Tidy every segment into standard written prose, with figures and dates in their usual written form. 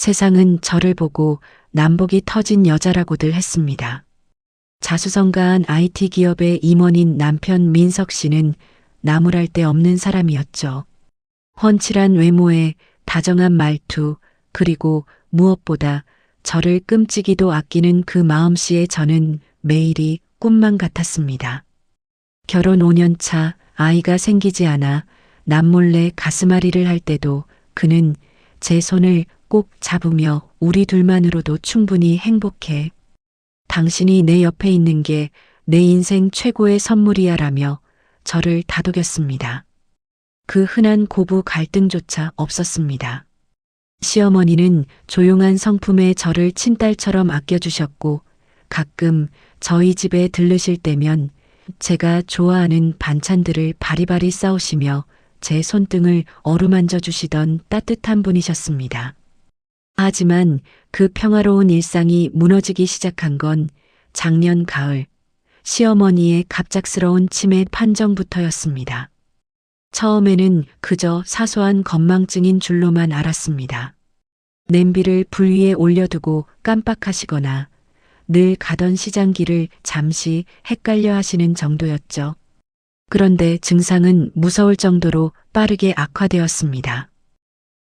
세상은 저를 보고 남복이 터진 여자라고들 했습니다. 자수성가한 IT 기업의 임원인 남편 민석 씨는 나무랄 데 없는 사람이었죠. 훤칠한 외모에 다정한 말투, 그리고 무엇보다 저를 끔찍이도 아끼는 그 마음씨에 저는 매일이 꿈만 같았습니다. 결혼 5년 차 아이가 생기지 않아 남몰래 가슴앓이를 할 때도 그는 제 손을 꼭 잡으며 우리 둘만으로도 충분히 행복해. 당신이 내 옆에 있는 게 내 인생 최고의 선물이야라며 저를 다독였습니다. 그 흔한 고부 갈등조차 없었습니다. 시어머니는 조용한 성품에 저를 친딸처럼 아껴주셨고 가끔 저희 집에 들르실 때면 제가 좋아하는 반찬들을 바리바리 싸우시며 제 손등을 어루만져 주시던 따뜻한 분이셨습니다. 하지만 그 평화로운 일상이 무너지기 시작한 건 작년 가을 시어머니의 갑작스러운 치매 판정부터였습니다. 처음에는 그저 사소한 건망증인 줄로만 알았습니다. 냄비를 불 위에 올려두고 깜빡하시거나 늘 가던 시장길을 잠시 헷갈려 하시는 정도였죠. 그런데 증상은 무서울 정도로 빠르게 악화되었습니다.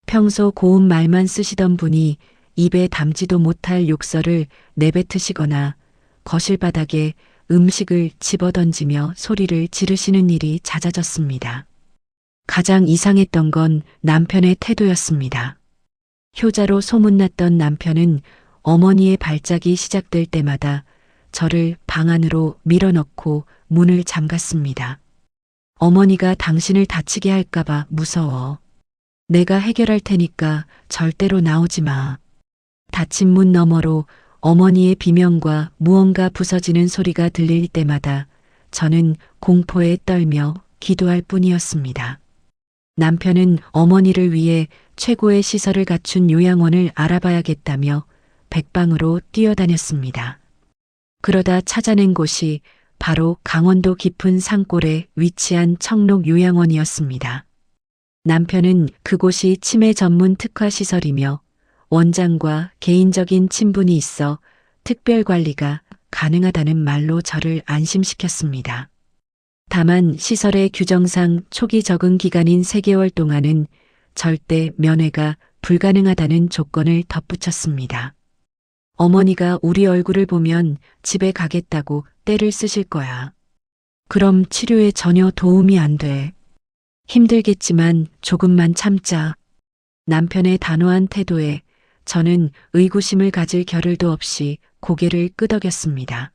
평소 고운 말만 쓰시던 분이 입에 담지도 못할 욕설을 내뱉으시거나 거실 바닥에 음식을 집어던지며 소리를 지르시는 일이 잦아졌습니다. 가장 이상했던 건 남편의 태도였습니다. 효자로 소문났던 남편은 어머니의 발작이 시작될 때마다 저를 방 안으로 밀어넣고 문을 잠갔습니다. 어머니가 당신을 다치게 할까봐 무서워. 내가 해결할 테니까 절대로 나오지 마. 닫힌 문 너머로 어머니의 비명과 무언가 부서지는 소리가 들릴 때마다 저는 공포에 떨며 기도할 뿐이었습니다. 남편은 어머니를 위해 최고의 시설을 갖춘 요양원을 알아봐야겠다며 백방으로 뛰어다녔습니다. 그러다 찾아낸 곳이 바로 강원도 깊은 산골에 위치한 청록 요양원이었습니다. 남편은 그곳이 치매 전문 특화 시설이며 원장과 개인적인 친분이 있어 특별 관리가 가능하다는 말로 저를 안심시켰습니다. 다만 시설의 규정상 초기 적응 기간인 3개월 동안은 절대 면회가 불가능하다는 조건을 덧붙였습니다. 어머니가 우리 얼굴을 보면 집에 가겠다고 떼를 쓰실 거야. 그럼 치료에 전혀 도움이 안 돼. 힘들겠지만 조금만 참자. 남편의 단호한 태도에 저는 의구심을 가질 겨를도 없이 고개를 끄덕였습니다.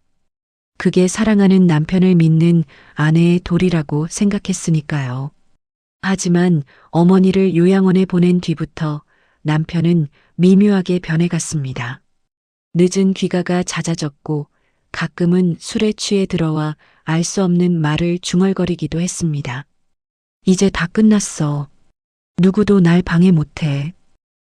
그게 사랑하는 남편을 믿는 아내의 도리라고 생각했으니까요. 하지만 어머니를 요양원에 보낸 뒤부터 남편은 미묘하게 변해갔습니다. 늦은 귀가가 잦아졌고 가끔은 술에 취해 들어와 알 수 없는 말을 중얼거리기도 했습니다. 이제 다 끝났어. 누구도 날 방해 못해.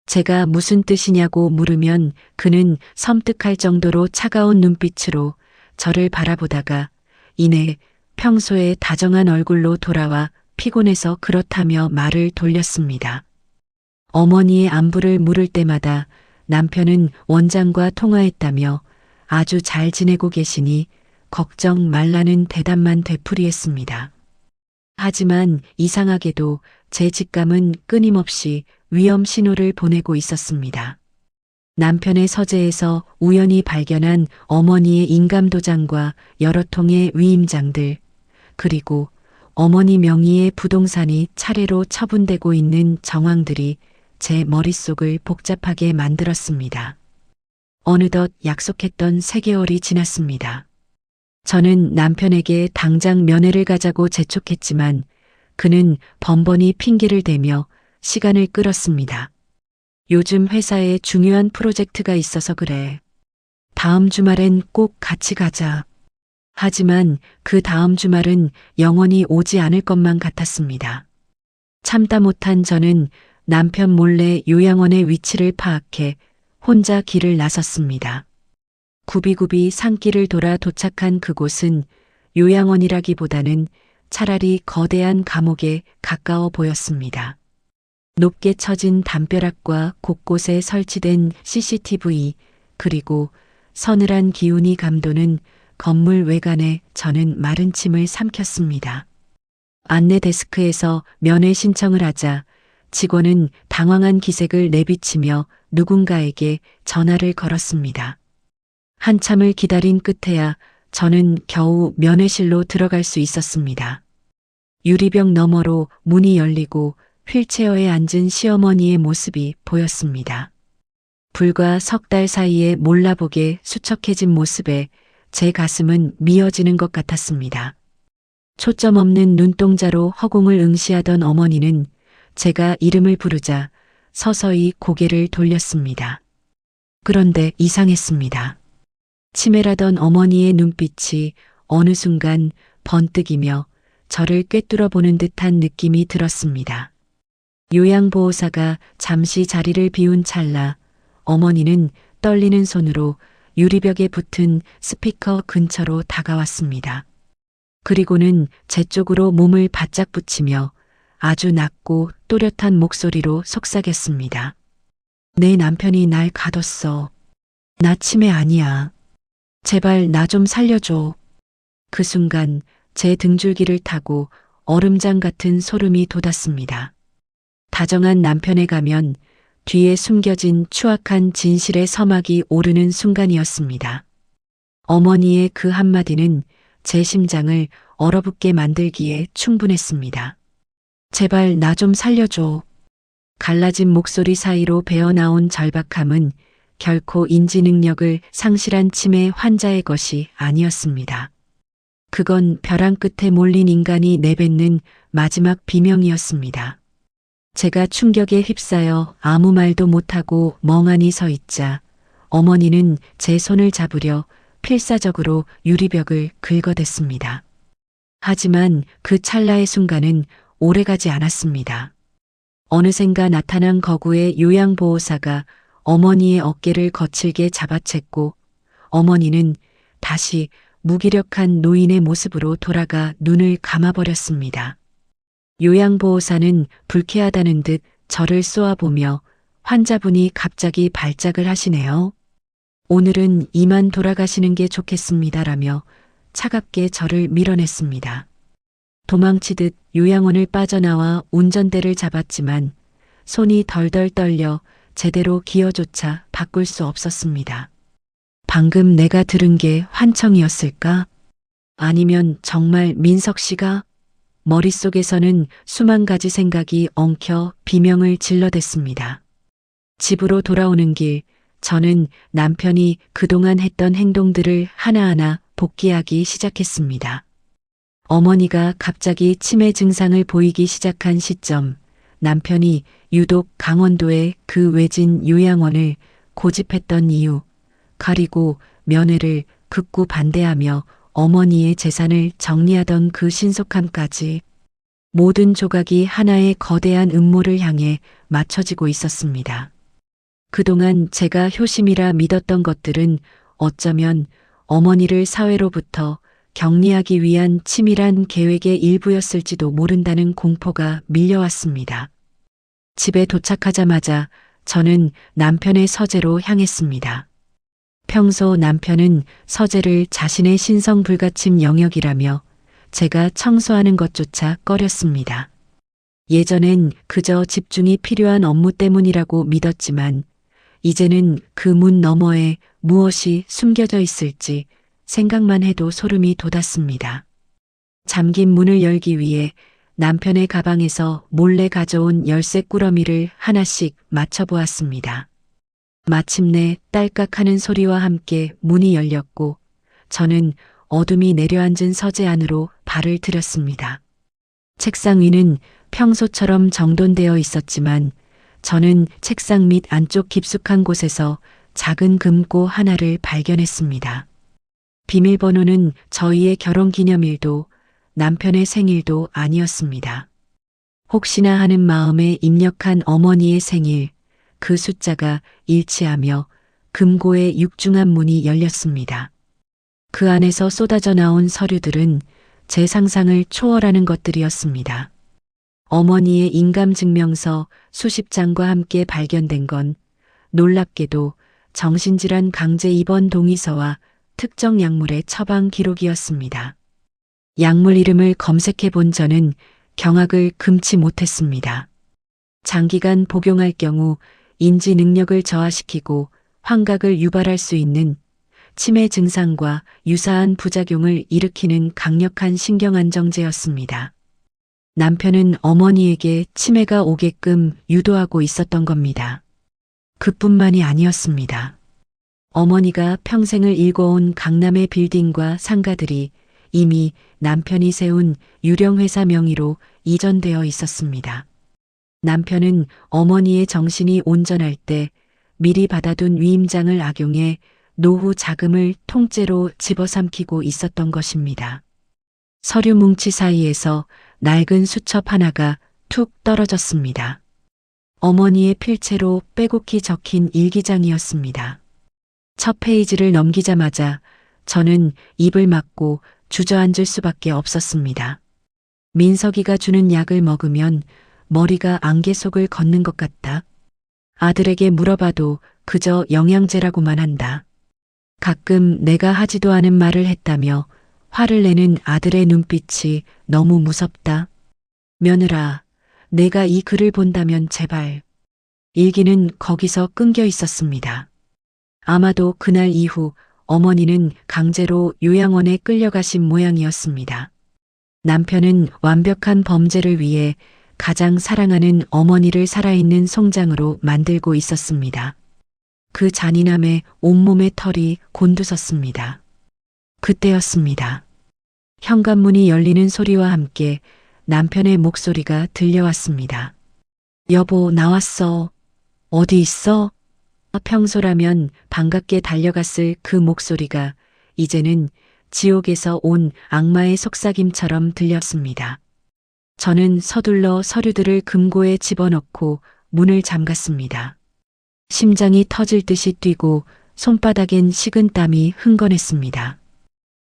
제가 무슨 뜻이냐고 물으면 그는 섬뜩할 정도로 차가운 눈빛으로 저를 바라보다가 이내 평소에 다정한 얼굴로 돌아와 피곤해서 그렇다며 말을 돌렸습니다. 어머니의 안부를 물을 때마다 남편은 원장과 통화했다며 아주 잘 지내고 계시니 걱정 말라는 대답만 되풀이했습니다. 하지만 이상하게도 제 직감은 끊임없이 위험 신호를 보내고 있었습니다. 남편의 서재에서 우연히 발견한 어머니의 인감도장과 여러 통의 위임장들, 그리고 어머니 명의의 부동산이 차례로 처분되고 있는 정황들이 제 머릿속을 복잡하게 만들었습니다. 어느덧 약속했던 3개월이 지났습니다. 저는 남편에게 당장 면회를 가자고 재촉했지만 그는 번번이 핑계를 대며 시간을 끌었습니다. 요즘 회사에 중요한 프로젝트가 있어서 그래. 다음 주말엔 꼭 같이 가자. 하지만 그 다음 주말은 영원히 오지 않을 것만 같았습니다. 참다 못한 저는 남편 몰래 요양원의 위치를 파악해 혼자 길을 나섰습니다. 굽이굽이 산길을 돌아 도착한 그곳은 요양원이라기보다는 차라리 거대한 감옥에 가까워 보였습니다. 높게 처진 담벼락과 곳곳에 설치된 CCTV, 그리고 서늘한 기운이 감도는 건물 외관에 저는 마른 침을 삼켰습니다. 안내 데스크에서 면회 신청을 하자 직원은 당황한 기색을 내비치며 누군가에게 전화를 걸었습니다. 한참을 기다린 끝에야 저는 겨우 면회실로 들어갈 수 있었습니다. 유리벽 너머로 문이 열리고 휠체어에 앉은 시어머니의 모습이 보였습니다. 불과 석 달 사이에 몰라보게 수척해진 모습에 제 가슴은 미어지는 것 같았습니다. 초점 없는 눈동자로 허공을 응시하던 어머니는 제가 이름을 부르자 서서히 고개를 돌렸습니다. 그런데 이상했습니다. 치밀하던 어머니의 눈빛이 어느 순간 번뜩이며 저를 꿰뚫어 보는 듯한 느낌이 들었습니다. 요양보호사가 잠시 자리를 비운 찰나 어머니는 떨리는 손으로 유리벽에 붙은 스피커 근처로 다가왔습니다. 그리고는 제 쪽으로 몸을 바짝 붙이며 아주 낮고 또렷한 목소리로 속삭였습니다. 내 남편이 날 가뒀어. 나 치매 아니야. 제발 나 좀 살려줘. 그 순간 제 등줄기를 타고 얼음장 같은 소름이 돋았습니다. 다정한 남편에 가면 뒤에 숨겨진 추악한 진실의 서막이 오르는 순간이었습니다. 어머니의 그 한마디는 제 심장을 얼어붙게 만들기에 충분했습니다. 제발 나 좀 살려줘. 갈라진 목소리 사이로 배어나온 절박함은 결코 인지 능력을 상실한 치매 환자의 것이 아니었습니다. 그건 벼랑 끝에 몰린 인간이 내뱉는 마지막 비명이었습니다. 제가 충격에 휩싸여 아무 말도 못하고 멍하니 서 있자 어머니는 제 손을 잡으려 필사적으로 유리벽을 긁어댔습니다. 하지만 그 찰나의 순간은 오래가지 않았습니다. 어느샌가 나타난 거구의 요양보호사가 어머니의 어깨를 거칠게 잡아챘고 어머니는 다시 무기력한 노인의 모습으로 돌아가 눈을 감아버렸습니다. 요양보호사는 불쾌하다는 듯 저를 쏘아보며 환자분이 갑자기 발작을 하시네요. 오늘은 이만 돌아가시는 게 좋겠습니다라며 차갑게 저를 밀어냈습니다. 도망치듯 요양원을 빠져나와 운전대를 잡았지만 손이 덜덜 떨려 제대로 기어조차 바꿀 수 없었습니다. 방금 내가 들은 게 환청이었을까? 아니면 정말 민석 씨가? 머릿속에서는 수만 가지 생각이 엉켜 비명을 질러댔습니다. 집으로 돌아오는 길, 저는 남편이 그동안 했던 행동들을 하나하나 복기하기 시작했습니다. 어머니가 갑자기 치매 증상을 보이기 시작한 시점, 남편이 유독 강원도의 그 외진 요양원을 고집했던 이유, 그리고 면회를 극구 반대하며 어머니의 재산을 정리하던 그 신속함까지 모든 조각이 하나의 거대한 음모를 향해 맞춰지고 있었습니다. 그동안 제가 효심이라 믿었던 것들은 어쩌면 어머니를 사회로부터 격리하기 위한 치밀한 계획의 일부였을지도 모른다는 공포가 밀려왔습니다. 집에 도착하자마자 저는 남편의 서재로 향했습니다. 평소 남편은 서재를 자신의 신성 불가침 영역이라며 제가 청소하는 것조차 꺼렸습니다. 예전엔 그저 집중이 필요한 업무 때문이라고 믿었지만 이제는 그 문 너머에 무엇이 숨겨져 있을지 생각만 해도 소름이 돋았습니다. 잠긴 문을 열기 위해 남편의 가방에서 몰래 가져온 열쇠 꾸러미를 하나씩 맞춰보았습니다. 마침내 딸깍하는 소리와 함께 문이 열렸고 저는 어둠이 내려앉은 서재 안으로 발을 들였습니다. 책상 위는 평소처럼 정돈되어 있었지만 저는 책상 밑 안쪽 깊숙한 곳에서 작은 금고 하나를 발견했습니다. 비밀번호는 저희의 결혼기념일도 남편의 생일도 아니었습니다. 혹시나 하는 마음에 입력한 어머니의 생일, 그 숫자가 일치하며 금고의 육중한 문이 열렸습니다. 그 안에서 쏟아져 나온 서류들은 제 상상을 초월하는 것들이었습니다. 어머니의 인감증명서 수십 장과 함께 발견된 건 놀랍게도 정신질환 강제 입원 동의서와 특정 약물의 처방 기록이었습니다. 약물 이름을 검색해 본 저는 경악을 금치 못했습니다. 장기간 복용할 경우 인지 능력을 저하시키고 환각을 유발할 수 있는 치매 증상과 유사한 부작용을 일으키는 강력한 신경안정제였습니다. 남편은 어머니에게 치매가 오게끔 유도하고 있었던 겁니다. 그뿐만이 아니었습니다. 어머니가 평생을 일궈온 강남의 빌딩과 상가들이 이미 남편이 세운 유령회사 명의로 이전되어 있었습니다. 남편은 어머니의 정신이 온전할 때 미리 받아둔 위임장을 악용해 노후 자금을 통째로 집어삼키고 있었던 것입니다. 서류 뭉치 사이에서 낡은 수첩 하나가 툭 떨어졌습니다. 어머니의 필체로 빼곡히 적힌 일기장이었습니다. 첫 페이지를 넘기자마자 저는 입을 막고 주저앉을 수밖에 없었습니다. 민석이가 주는 약을 먹으면 머리가 안개 속을 걷는 것 같다. 아들에게 물어봐도 그저 영양제라고만 한다. 가끔 내가 하지도 않은 말을 했다며 화를 내는 아들의 눈빛이 너무 무섭다. 며느라, 내가 이 글을 본다면 제발. 일기는 거기서 끊겨 있었습니다. 아마도 그날 이후 어머니는 강제로 요양원에 끌려가신 모양이었습니다. 남편은 완벽한 범죄를 위해 가장 사랑하는 어머니를 살아있는 송장으로 만들고 있었습니다. 그 잔인함에 온몸의 털이 곤두섰습니다. 그때였습니다. 현관문이 열리는 소리와 함께 남편의 목소리가 들려왔습니다. 여보, 나왔어. 어디 있어? 평소라면 반갑게 달려갔을 그 목소리가 이제는 지옥에서 온 악마의 속삭임처럼 들렸습니다. 저는 서둘러 서류들을 금고에 집어넣고 문을 잠갔습니다. 심장이 터질 듯이 뛰고 손바닥엔 식은땀이 흥건했습니다.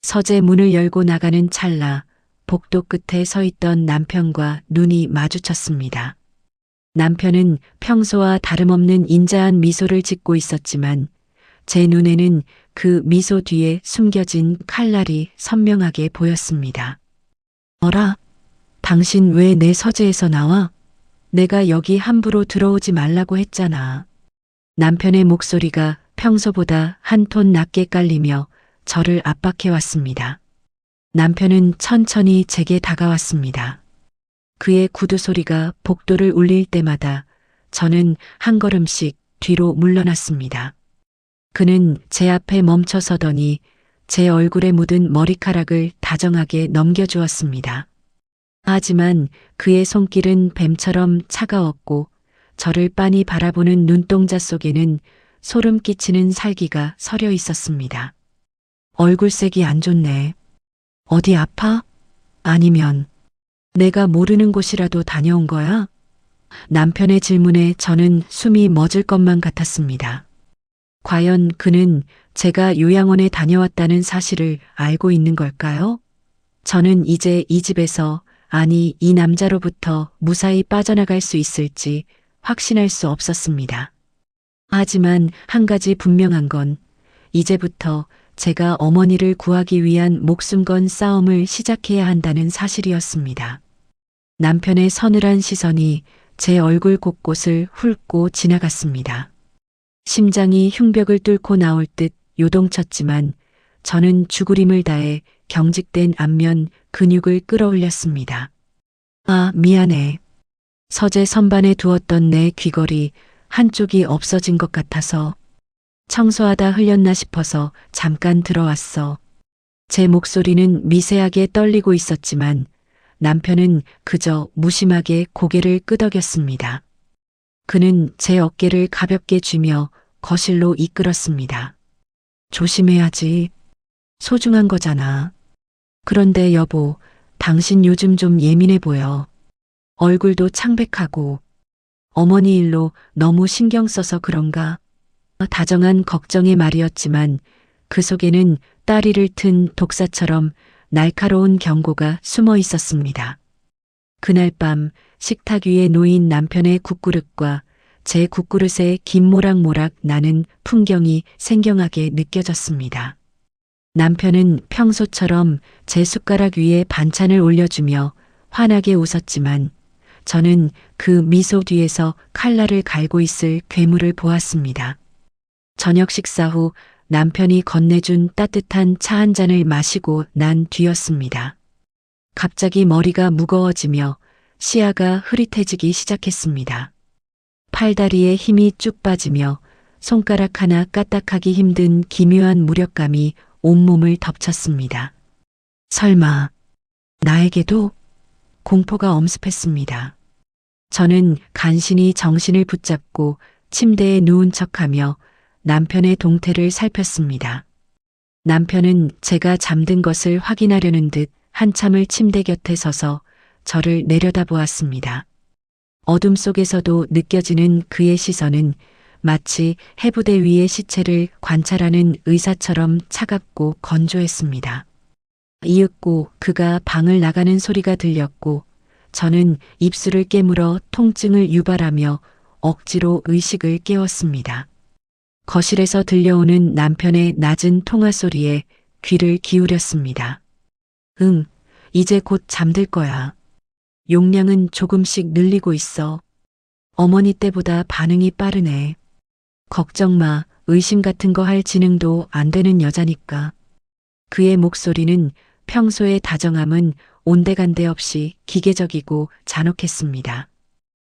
서재 문을 열고 나가는 찰나 복도 끝에 서 있던 남편과 눈이 마주쳤습니다. 남편은 평소와 다름없는 인자한 미소를 짓고 있었지만 제 눈에는 그 미소 뒤에 숨겨진 칼날이 선명하게 보였습니다. 어라? 당신 왜 내 서재에서 나와? 내가 여기 함부로 들어오지 말라고 했잖아. 남편의 목소리가 평소보다 한 톤 낮게 깔리며 저를 압박해왔습니다. 남편은 천천히 제게 다가왔습니다. 그의 구두 소리가 복도를 울릴 때마다 저는 한 걸음씩 뒤로 물러났습니다. 그는 제 앞에 멈춰 서더니 제 얼굴에 묻은 머리카락을 다정하게 넘겨주었습니다. 하지만 그의 손길은 뱀처럼 차가웠고 저를 빤히 바라보는 눈동자 속에는 소름 끼치는 살기가 서려 있었습니다. 얼굴색이 안 좋네. 어디 아파? 아니면 내가 모르는 곳이라도 다녀온 거야? 남편의 질문에 저는 숨이 멎을 것만 같았습니다. 과연 그는 제가 요양원에 다녀왔다는 사실을 알고 있는 걸까요? 저는 이제 이 집에서, 아니 이 남자로부터 무사히 빠져나갈 수 있을지 확신할 수 없었습니다. 하지만 한 가지 분명한 건 이제부터 제가 어머니를 구하기 위한 목숨 건 싸움을 시작해야 한다는 사실이었습니다. 남편의 서늘한 시선이 제 얼굴 곳곳을 훑고 지나갔습니다. 심장이 흉벽을 뚫고 나올 듯 요동쳤지만 저는 죽으림을 다해 경직된 안면 근육을 끌어올렸습니다. 아, 미안해. 서재 선반에 두었던 내 귀걸이 한쪽이 없어진 것 같아서 청소하다 흘렸나 싶어서 잠깐 들어왔어. 제 목소리는 미세하게 떨리고 있었지만 남편은 그저 무심하게 고개를 끄덕였습니다. 그는 제 어깨를 가볍게 쥐며 거실로 이끌었습니다. 조심해야지. 소중한 거잖아. 그런데 여보, 당신 요즘 좀 예민해 보여. 얼굴도 창백하고 어머니 일로 너무 신경 써서 그런가? 다정한 걱정의 말이었지만 그 속에는 따리를 튼 독사처럼 날카로운 경고가 숨어 있었습니다. 그날 밤 식탁 위에 놓인 남편의 국그릇과 제 국그릇에 김 모락모락 나는 풍경이 생경하게 느껴졌습니다. 남편은 평소처럼 제 숟가락 위에 반찬을 올려주며 환하게 웃었지만 저는 그 미소 뒤에서 칼날을 갈고 있을 괴물을 보았습니다. 저녁 식사 후 남편이 건네준 따뜻한 차 한 잔을 마시고 난 뒤였습니다. 갑자기 머리가 무거워지며 시야가 흐릿해지기 시작했습니다. 팔다리에 힘이 쭉 빠지며 손가락 하나 까딱하기 힘든 기묘한 무력감이 온몸을 덮쳤습니다. 설마 나에게도? 공포가 엄습했습니다. 저는 간신히 정신을 붙잡고 침대에 누운 척하며 남편의 동태를 살폈습니다. 남편은 제가 잠든 것을 확인하려는 듯 한참을 침대 곁에 서서 저를 내려다보았습니다. 어둠 속에서도 느껴지는 그의 시선은 마치 해부대 위의 시체를 관찰하는 의사처럼 차갑고 건조했습니다. 이윽고 그가 방을 나가는 소리가 들렸고 저는 입술을 깨물어 통증을 유발하며 억지로 의식을 깨웠습니다. 거실에서 들려오는 남편의 낮은 통화 소리에 귀를 기울였습니다. 응, 이제 곧 잠들 거야. 용량은 조금씩 늘리고 있어. 어머니 때보다 반응이 빠르네. 걱정 마, 의심 같은 거 할 지능도 안 되는 여자니까. 그의 목소리는 평소의 다정함은 온데간데 없이 기계적이고 잔혹했습니다.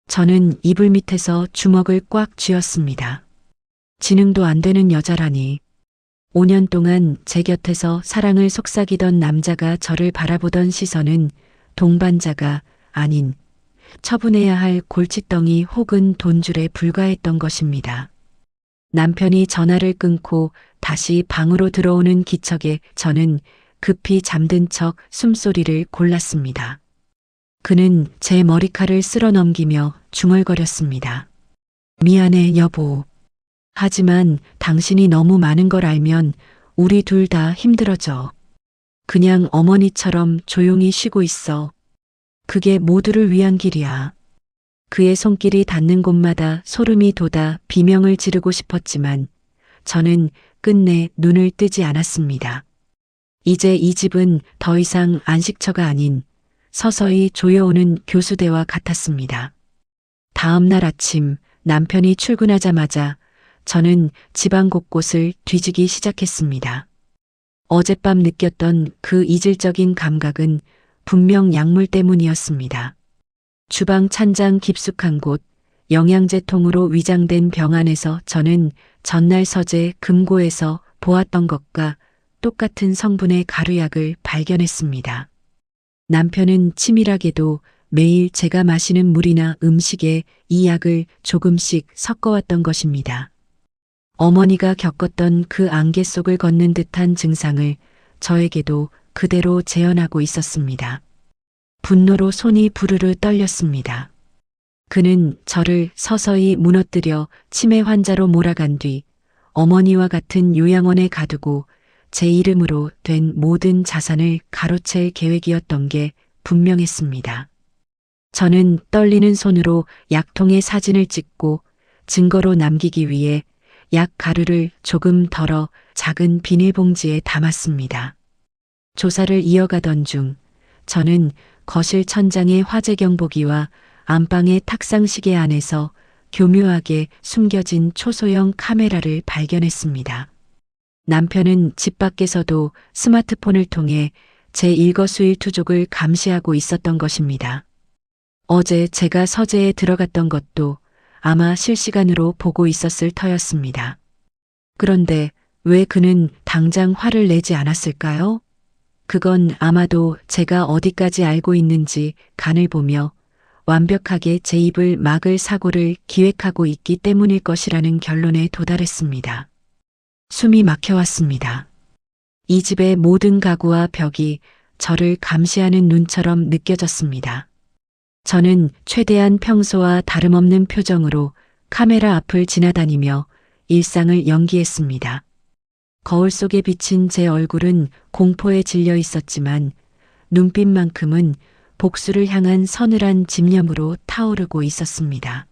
저는 이불 밑에서 주먹을 꽉 쥐었습니다. 지능도 안 되는 여자라니. 5년 동안 제 곁에서 사랑을 속삭이던 남자가 저를 바라보던 시선은 동반자가 아닌 처분해야 할 골칫덩이 혹은 돈줄에 불과했던 것입니다. 남편이 전화를 끊고 다시 방으로 들어오는 기척에 저는 급히 잠든 척 숨소리를 골랐습니다. 그는 제 머리칼을 쓸어 넘기며 중얼거렸습니다. 미안해, 여보. 하지만 당신이 너무 많은 걸 알면 우리 둘 다 힘들어져. 그냥 어머니처럼 조용히 쉬고 있어. 그게 모두를 위한 길이야. 그의 손길이 닿는 곳마다 소름이 돋아 비명을 지르고 싶었지만 저는 끝내 눈을 뜨지 않았습니다. 이제 이 집은 더 이상 안식처가 아닌 서서히 조여오는 교수대와 같았습니다. 다음 날 아침 남편이 출근하자마자 저는 집안 곳곳을 뒤지기 시작했습니다. 어젯밤 느꼈던 그 이질적인 감각은 분명 약물 때문이었습니다. 주방 찬장 깊숙한 곳, 영양제통으로 위장된 병 안에서 저는 전날 서재 금고에서 보았던 것과 똑같은 성분의 가루약을 발견했습니다. 남편은 치밀하게도 매일 제가 마시는 물이나 음식에 이 약을 조금씩 섞어왔던 것입니다. 어머니가 겪었던 그 안개 속을 걷는 듯한 증상을 저에게도 그대로 재현하고 있었습니다. 분노로 손이 부르르 떨렸습니다. 그는 저를 서서히 무너뜨려 치매 환자로 몰아간 뒤 어머니와 같은 요양원에 가두고 제 이름으로 된 모든 자산을 가로챌 계획이었던 게 분명했습니다. 저는 떨리는 손으로 약통의 사진을 찍고 증거로 남기기 위해 약 가루를 조금 덜어 작은 비닐봉지에 담았습니다. 조사를 이어가던 중 저는 거실 천장의 화재 경보기와 안방의 탁상시계 안에서 교묘하게 숨겨진 초소형 카메라를 발견했습니다. 남편은 집 밖에서도 스마트폰을 통해 제 일거수일투족을 감시하고 있었던 것입니다. 어제 제가 서재에 들어갔던 것도 아마 실시간으로 보고 있었을 터였습니다. 그런데 왜 그는 당장 화를 내지 않았을까요? 그건 아마도 제가 어디까지 알고 있는지 간을 보며 완벽하게 제 입을 막을 사고를 기획하고 있기 때문일 것이라는 결론에 도달했습니다. 숨이 막혀왔습니다. 이 집의 모든 가구와 벽이 저를 감시하는 눈처럼 느껴졌습니다. 저는 최대한 평소와 다름없는 표정으로 카메라 앞을 지나다니며 일상을 연기했습니다. 거울 속에 비친 제 얼굴은 공포에 질려 있었지만 눈빛만큼은 복수를 향한 서늘한 집념으로 타오르고 있었습니다.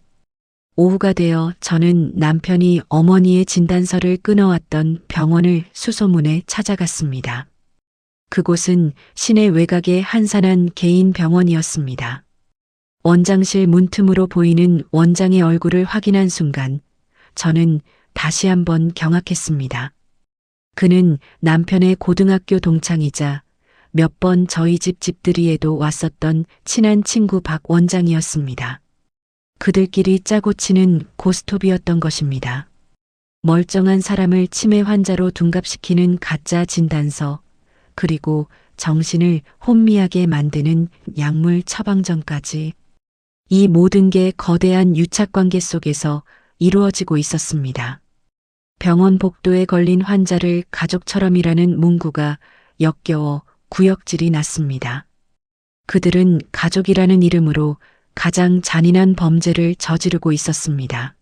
오후가 되어 저는 남편이 어머니의 진단서를 끊어왔던 병원을 수소문해 찾아갔습니다. 그곳은 시내 외곽의 한산한 개인 병원이었습니다. 원장실 문틈으로 보이는 원장의 얼굴을 확인한 순간 저는 다시 한번 경악했습니다. 그는 남편의 고등학교 동창이자 몇 번 저희 집 집들이에도 왔었던 친한 친구 박 원장이었습니다. 그들끼리 짜고 치는 고스톱이었던 것입니다. 멀쩡한 사람을 치매 환자로 둔갑시키는 가짜 진단서, 그리고 정신을 혼미하게 만드는 약물 처방전까지. 이 모든 게 거대한 유착관계 속에서 이루어지고 있었습니다. 병원 복도에 걸린 환자를 가족처럼이라는 문구가 역겨워 구역질이 났습니다. 그들은 가족이라는 이름으로 가장 잔인한 범죄를 저지르고 있었습니다.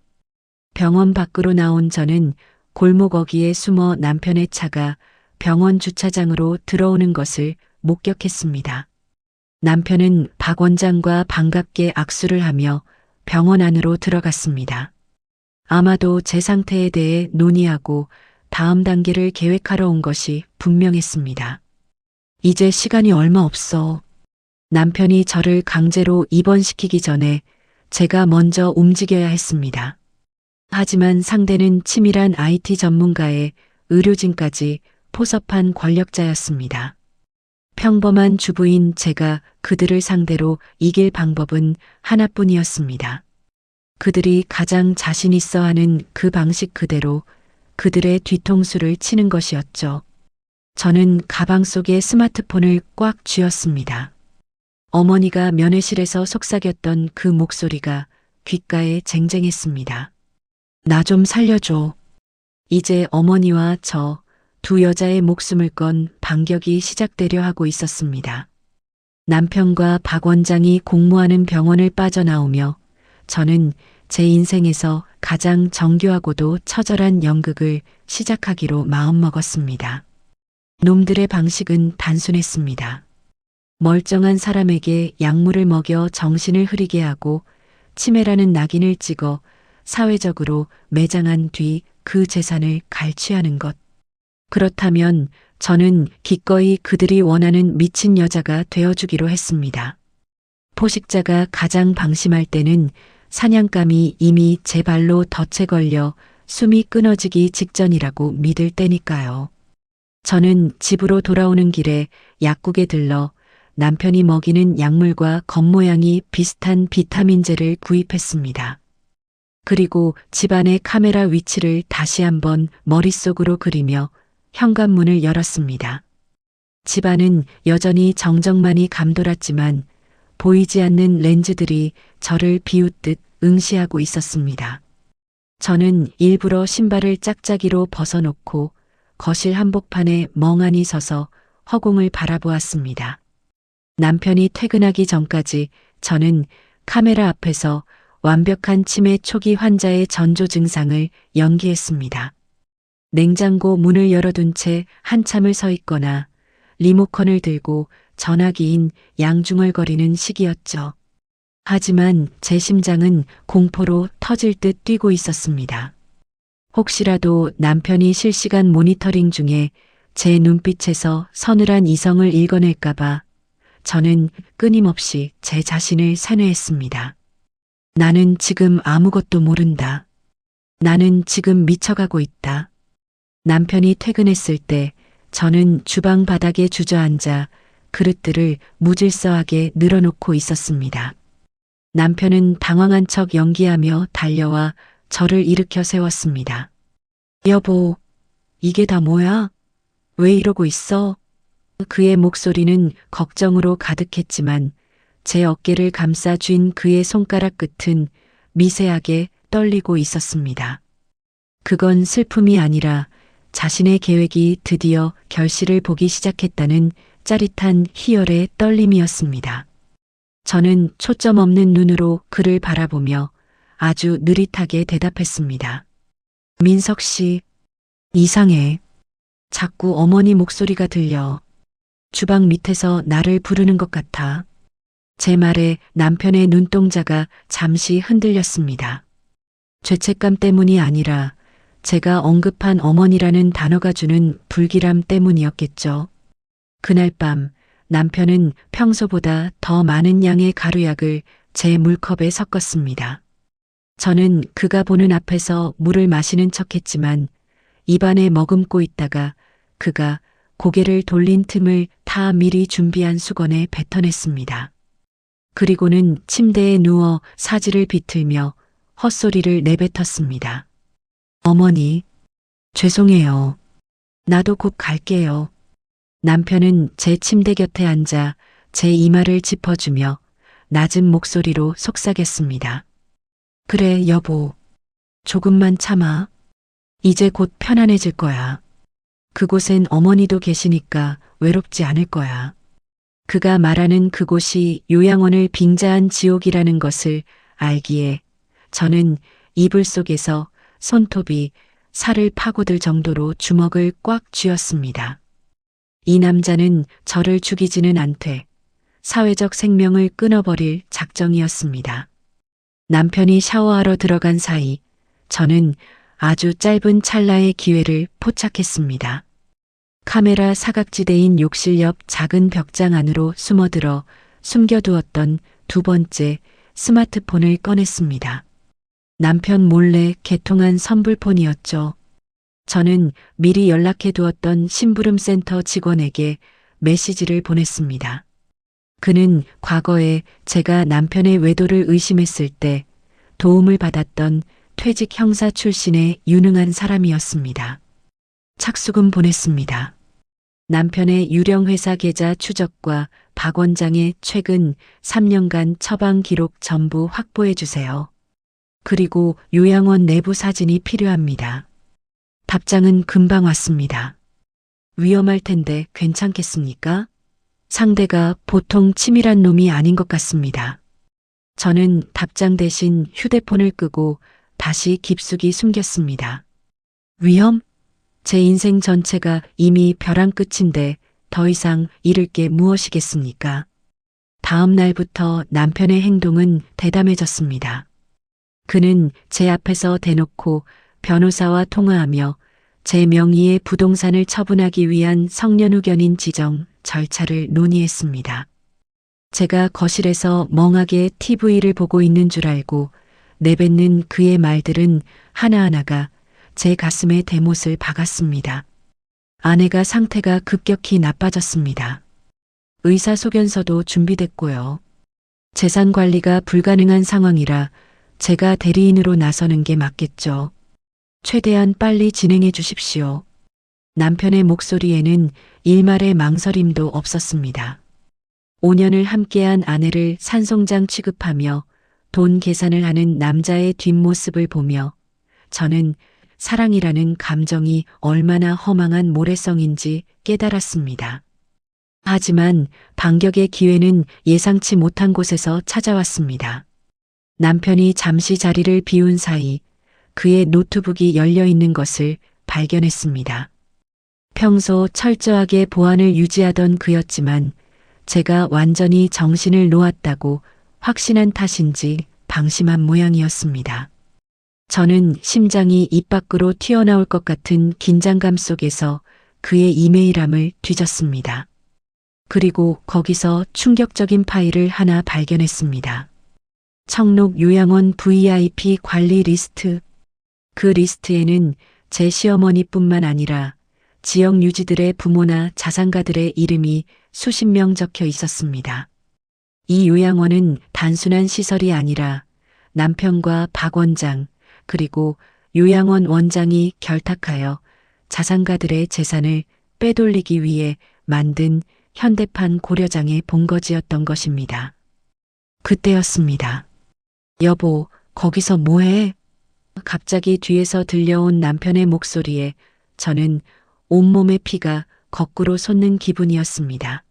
병원 밖으로 나온 저는 골목 어귀에 숨어 남편의 차가 병원 주차장으로 들어오는 것을 목격했습니다. 남편은 박 원장과 반갑게 악수를 하며 병원 안으로 들어갔습니다. 아마도 제 상태에 대해 논의하고 다음 단계를 계획하러 온 것이 분명했습니다. 이제 시간이 얼마 없어. 남편이 저를 강제로 입원시키기 전에 제가 먼저 움직여야 했습니다. 하지만 상대는 치밀한 IT 전문가에 의료진까지 포섭한 권력자였습니다. 평범한 주부인 제가 그들을 상대로 이길 방법은 하나뿐이었습니다. 그들이 가장 자신 있어 하는 그 방식 그대로 그들의 뒤통수를 치는 것이었죠. 저는 가방 속에 스마트폰을 꽉 쥐었습니다. 어머니가 면회실에서 속삭였던 그 목소리가 귓가에 쟁쟁했습니다. 나 좀 살려줘. 이제 어머니와 저 두 여자의 목숨을 건 반격이 시작되려 하고 있었습니다. 남편과 박 원장이 공모하는 병원을 빠져나오며 저는 제 인생에서 가장 정교하고도 처절한 연극을 시작하기로 마음먹었습니다. 놈들의 방식은 단순했습니다. 멀쩡한 사람에게 약물을 먹여 정신을 흐리게 하고 치매라는 낙인을 찍어 사회적으로 매장한 뒤 그 재산을 갈취하는 것. 그렇다면 저는 기꺼이 그들이 원하는 미친 여자가 되어주기로 했습니다. 포식자가 가장 방심할 때는 사냥감이 이미 제 발로 덫에 걸려 숨이 끊어지기 직전이라고 믿을 때니까요. 저는 집으로 돌아오는 길에 약국에 들러 남편이 먹이는 약물과 겉모양이 비슷한 비타민제를 구입했습니다. 그리고 집안의 카메라 위치를 다시 한번 머릿속으로 그리며 현관문을 열었습니다. 집안은 여전히 정적만이 감돌았지만 보이지 않는 렌즈들이 저를 비웃듯 응시하고 있었습니다. 저는 일부러 신발을 짝짝이로 벗어놓고 거실 한복판에 멍하니 서서 허공을 바라보았습니다. 남편이 퇴근하기 전까지 저는 카메라 앞에서 완벽한 치매 초기 환자의 전조 증상을 연기했습니다. 냉장고 문을 열어둔 채 한참을 서 있거나 리모컨을 들고 전화기인 양중얼거리는 시기였죠. 하지만 제 심장은 공포로 터질 듯 뛰고 있었습니다. 혹시라도 남편이 실시간 모니터링 중에 제 눈빛에서 서늘한 이성을 읽어낼까봐 저는 끊임없이 제 자신을 세뇌했습니다. 나는 지금 아무것도 모른다. 나는 지금 미쳐가고 있다. 남편이 퇴근했을 때 저는 주방 바닥에 주저앉아 그릇들을 무질서하게 늘어놓고 있었습니다. 남편은 당황한 척 연기하며 달려와 저를 일으켜 세웠습니다. 여보, 이게 다 뭐야? 왜 이러고 있어? 그의 목소리는 걱정으로 가득했지만 제 어깨를 감싸 쥔 그의 손가락 끝은 미세하게 떨리고 있었습니다. 그건 슬픔이 아니라 자신의 계획이 드디어 결실을 보기 시작했다는 짜릿한 희열의 떨림이었습니다. 저는 초점 없는 눈으로 그를 바라보며 아주 느릿하게 대답했습니다. 민석 씨, 이상해. 자꾸 어머니 목소리가 들려. 주방 밑에서 나를 부르는 것 같아. 제 말에 남편의 눈동자가 잠시 흔들렸습니다. 죄책감 때문이 아니라 제가 언급한 어머니라는 단어가 주는 불길함 때문이었겠죠. 그날 밤 남편은 평소보다 더 많은 양의 가루약을 제 물컵에 섞었습니다. 저는 그가 보는 앞에서 물을 마시는 척했지만 입안에 머금고 있다가 그가 고개를 돌린 틈을 다 미리 준비한 수건에 뱉어냈습니다. 그리고는 침대에 누워 사지를 비틀며 헛소리를 내뱉었습니다. 어머니, 죄송해요. 나도 곧 갈게요. 남편은 제 침대 곁에 앉아 제 이마를 짚어주며 낮은 목소리로 속삭였습니다. 그래, 여보. 조금만 참아. 이제 곧 편안해질 거야. 그곳엔 어머니도 계시니까 외롭지 않을 거야. 그가 말하는 그곳이 요양원을 빙자한 지옥이라는 것을 알기에 저는 이불 속에서 손톱이 살을 파고들 정도로 주먹을 꽉 쥐었습니다. 이 남자는 저를 죽이지는 않되 사회적 생명을 끊어버릴 작정이었습니다. 남편이 샤워하러 들어간 사이 저는 아주 짧은 찰나의 기회를 포착했습니다. 카메라 사각지대인 욕실 옆 작은 벽장 안으로 숨어들어 숨겨두었던 두 번째 스마트폰을 꺼냈습니다. 남편 몰래 개통한 선불폰이었죠. 저는 미리 연락해두었던 심부름센터 직원에게 메시지를 보냈습니다. 그는 과거에 제가 남편의 외도를 의심했을 때 도움을 받았던 퇴직 형사 출신의 유능한 사람이었습니다. 착수금 보냈습니다. 남편의 유령 회사 계좌 추적과 박 원장의 최근 3년간 처방 기록 전부 확보해 주세요. 그리고 요양원 내부 사진이 필요합니다. 답장은 금방 왔습니다. 위험할 텐데 괜찮겠습니까? 상대가 보통 치밀한 놈이 아닌 것 같습니다. 저는 답장 대신 휴대폰을 끄고 다시 깊숙이 숨겼습니다. 위험? 제 인생 전체가 이미 벼랑 끝인데 더 이상 잃을 게 무엇이겠습니까? 다음 날부터 남편의 행동은 대담해졌습니다. 그는 제 앞에서 대놓고 변호사와 통화하며 제 명의의 부동산을 처분하기 위한 성년후견인 지정 절차를 논의했습니다. 제가 거실에서 멍하게 TV를 보고 있는 줄 알고 내뱉는 그의 말들은 하나하나가 제 가슴에 대못을 박았습니다. 아내가 상태가 급격히 나빠졌습니다. 의사소견서도 준비됐고요. 재산 관리가 불가능한 상황이라 제가 대리인으로 나서는 게 맞겠죠. 최대한 빨리 진행해 주십시오. 남편의 목소리에는 일말의 망설임도 없었습니다. 5년을 함께한 아내를 산송장 취급하며 돈 계산을 하는 남자의 뒷모습을 보며 저는 사랑이라는 감정이 얼마나 허망한 모래성인지 깨달았습니다. 하지만 반격의 기회는 예상치 못한 곳에서 찾아왔습니다. 남편이 잠시 자리를 비운 사이 그의 노트북이 열려 있는 것을 발견했습니다. 평소 철저하게 보안을 유지하던 그였지만 제가 완전히 정신을 놓았다고 확신한 탓인지 방심한 모양이었습니다. 저는 심장이 입 밖으로 튀어나올 것 같은 긴장감 속에서 그의 이메일함을 뒤졌습니다. 그리고 거기서 충격적인 파일을 하나 발견했습니다. 청록 요양원 VIP 관리 리스트. 그 리스트에는 제 시어머니뿐만 아니라 지역 유지들의 부모나 자산가들의 이름이 수십 명 적혀 있었습니다. 이 요양원은 단순한 시설이 아니라 남편과 박 원장 그리고 요양원 원장이 결탁하여 자산가들의 재산을 빼돌리기 위해 만든 현대판 고려장의 본거지였던 것입니다. 그때였습니다. 여보, 거기서 뭐해? 갑자기 뒤에서 들려온 남편의 목소리에 저는 온몸의 피가 거꾸로 솟는 기분이었습니다.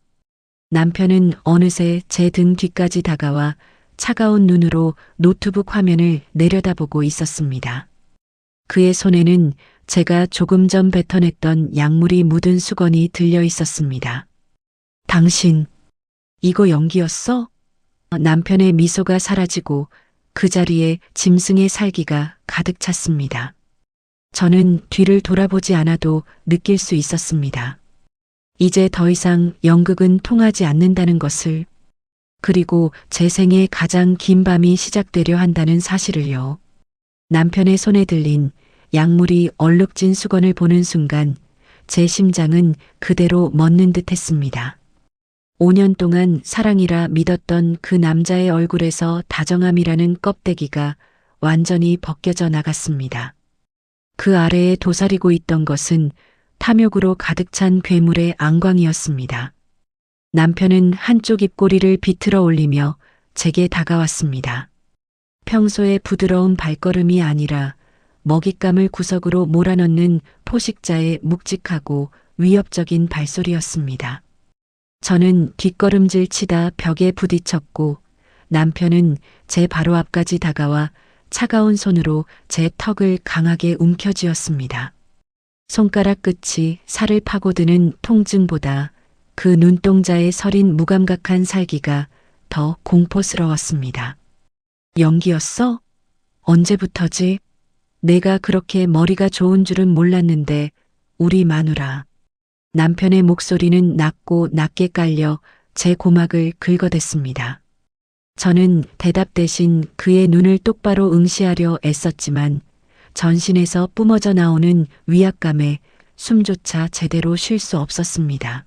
남편은 어느새 제 등 뒤까지 다가와 차가운 눈으로 노트북 화면을 내려다보고 있었습니다. 그의 손에는 제가 조금 전 뱉어냈던 약물이 묻은 수건이 들려 있었습니다. 당신, 이거 연기였어? 남편의 미소가 사라지고 그 자리에 짐승의 살기가 가득 찼습니다. 저는 뒤를 돌아보지 않아도 느낄 수 있었습니다. 이제 더 이상 연극은 통하지 않는다는 것을, 그리고 제 생의 가장 긴 밤이 시작되려 한다는 사실을요. 남편의 손에 들린 약물이 얼룩진 수건을 보는 순간 제 심장은 그대로 멎는 듯 했습니다. 5년 동안 사랑이라 믿었던 그 남자의 얼굴에서 다정함이라는 껍데기가 완전히 벗겨져 나갔습니다. 그 아래에 도사리고 있던 것은 탐욕으로 가득 찬 괴물의 안광이었습니다. 남편은 한쪽 입꼬리를 비틀어 올리며 제게 다가왔습니다. 평소의 부드러운 발걸음이 아니라 먹잇감을 구석으로 몰아넣는 포식자의 묵직하고 위협적인 발소리였습니다. 저는 뒷걸음질 치다 벽에 부딪혔고 남편은 제 바로 앞까지 다가와 차가운 손으로 제 턱을 강하게 움켜쥐었습니다. 손가락 끝이 살을 파고드는 통증보다 그 눈동자에 서린 무감각한 살기가 더 공포스러웠습니다. 연기였어? 언제부터지? 내가 그렇게 머리가 좋은 줄은 몰랐는데 우리 마누라. 남편의 목소리는 낮고 낮게 깔려 제 고막을 긁어댔습니다. 저는 대답 대신 그의 눈을 똑바로 응시하려 애썼지만 전신에서 뿜어져 나오는 위압감에 숨조차 제대로 쉴 수 없었습니다.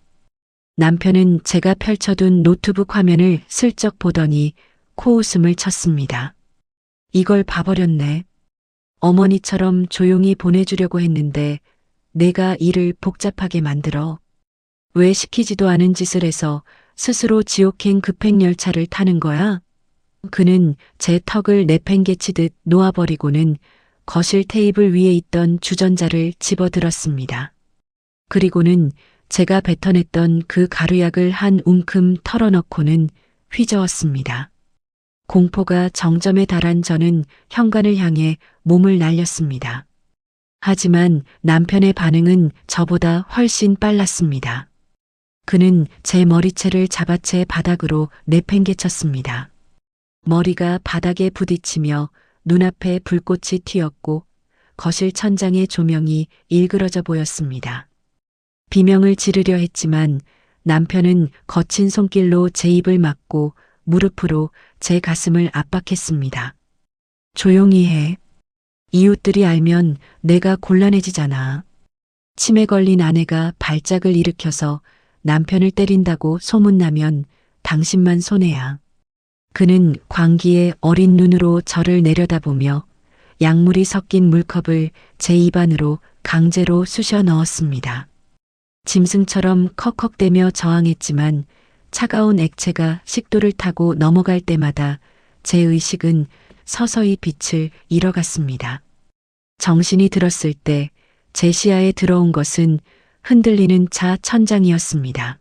남편은 제가 펼쳐둔 노트북 화면을 슬쩍 보더니 코웃음을 쳤습니다. 이걸 봐버렸네. 어머니처럼 조용히 보내주려고 했는데 내가 일을 복잡하게 만들어. 왜 시키지도 않은 짓을 해서 스스로 지옥행 급행열차를 타는 거야? 그는 제 턱을 내팽개치듯 놓아버리고는 거실 테이블 위에 있던 주전자를 집어들었습니다. 그리고는 제가 뱉어냈던 그 가루약을 한 움큼 털어넣고는 휘저었습니다. 공포가 정점에 달한 저는 현관을 향해 몸을 날렸습니다. 하지만 남편의 반응은 저보다 훨씬 빨랐습니다. 그는 제 머리채를 잡아채 바닥으로 내팽개쳤습니다. 머리가 바닥에 부딪히며 눈앞에 불꽃이 튀었고 거실 천장의 조명이 일그러져 보였습니다. 비명을 지르려 했지만 남편은 거친 손길로 제 입을 막고 무릎으로 제 가슴을 압박했습니다. 조용히 해. 이웃들이 알면 내가 곤란해지잖아. 치매 걸린 아내가 발작을 일으켜서 남편을 때린다고 소문나면 당신만 손해야. 그는 광기에 어린 눈으로 저를 내려다보며 약물이 섞인 물컵을 제 입안으로 강제로 쑤셔 넣었습니다. 짐승처럼 컥컥대며 저항했지만 차가운 액체가 식도를 타고 넘어갈 때마다 제 의식은 서서히 빛을 잃어갔습니다. 정신이 들었을 때 제 시야에 들어온 것은 흔들리는 차 천장이었습니다.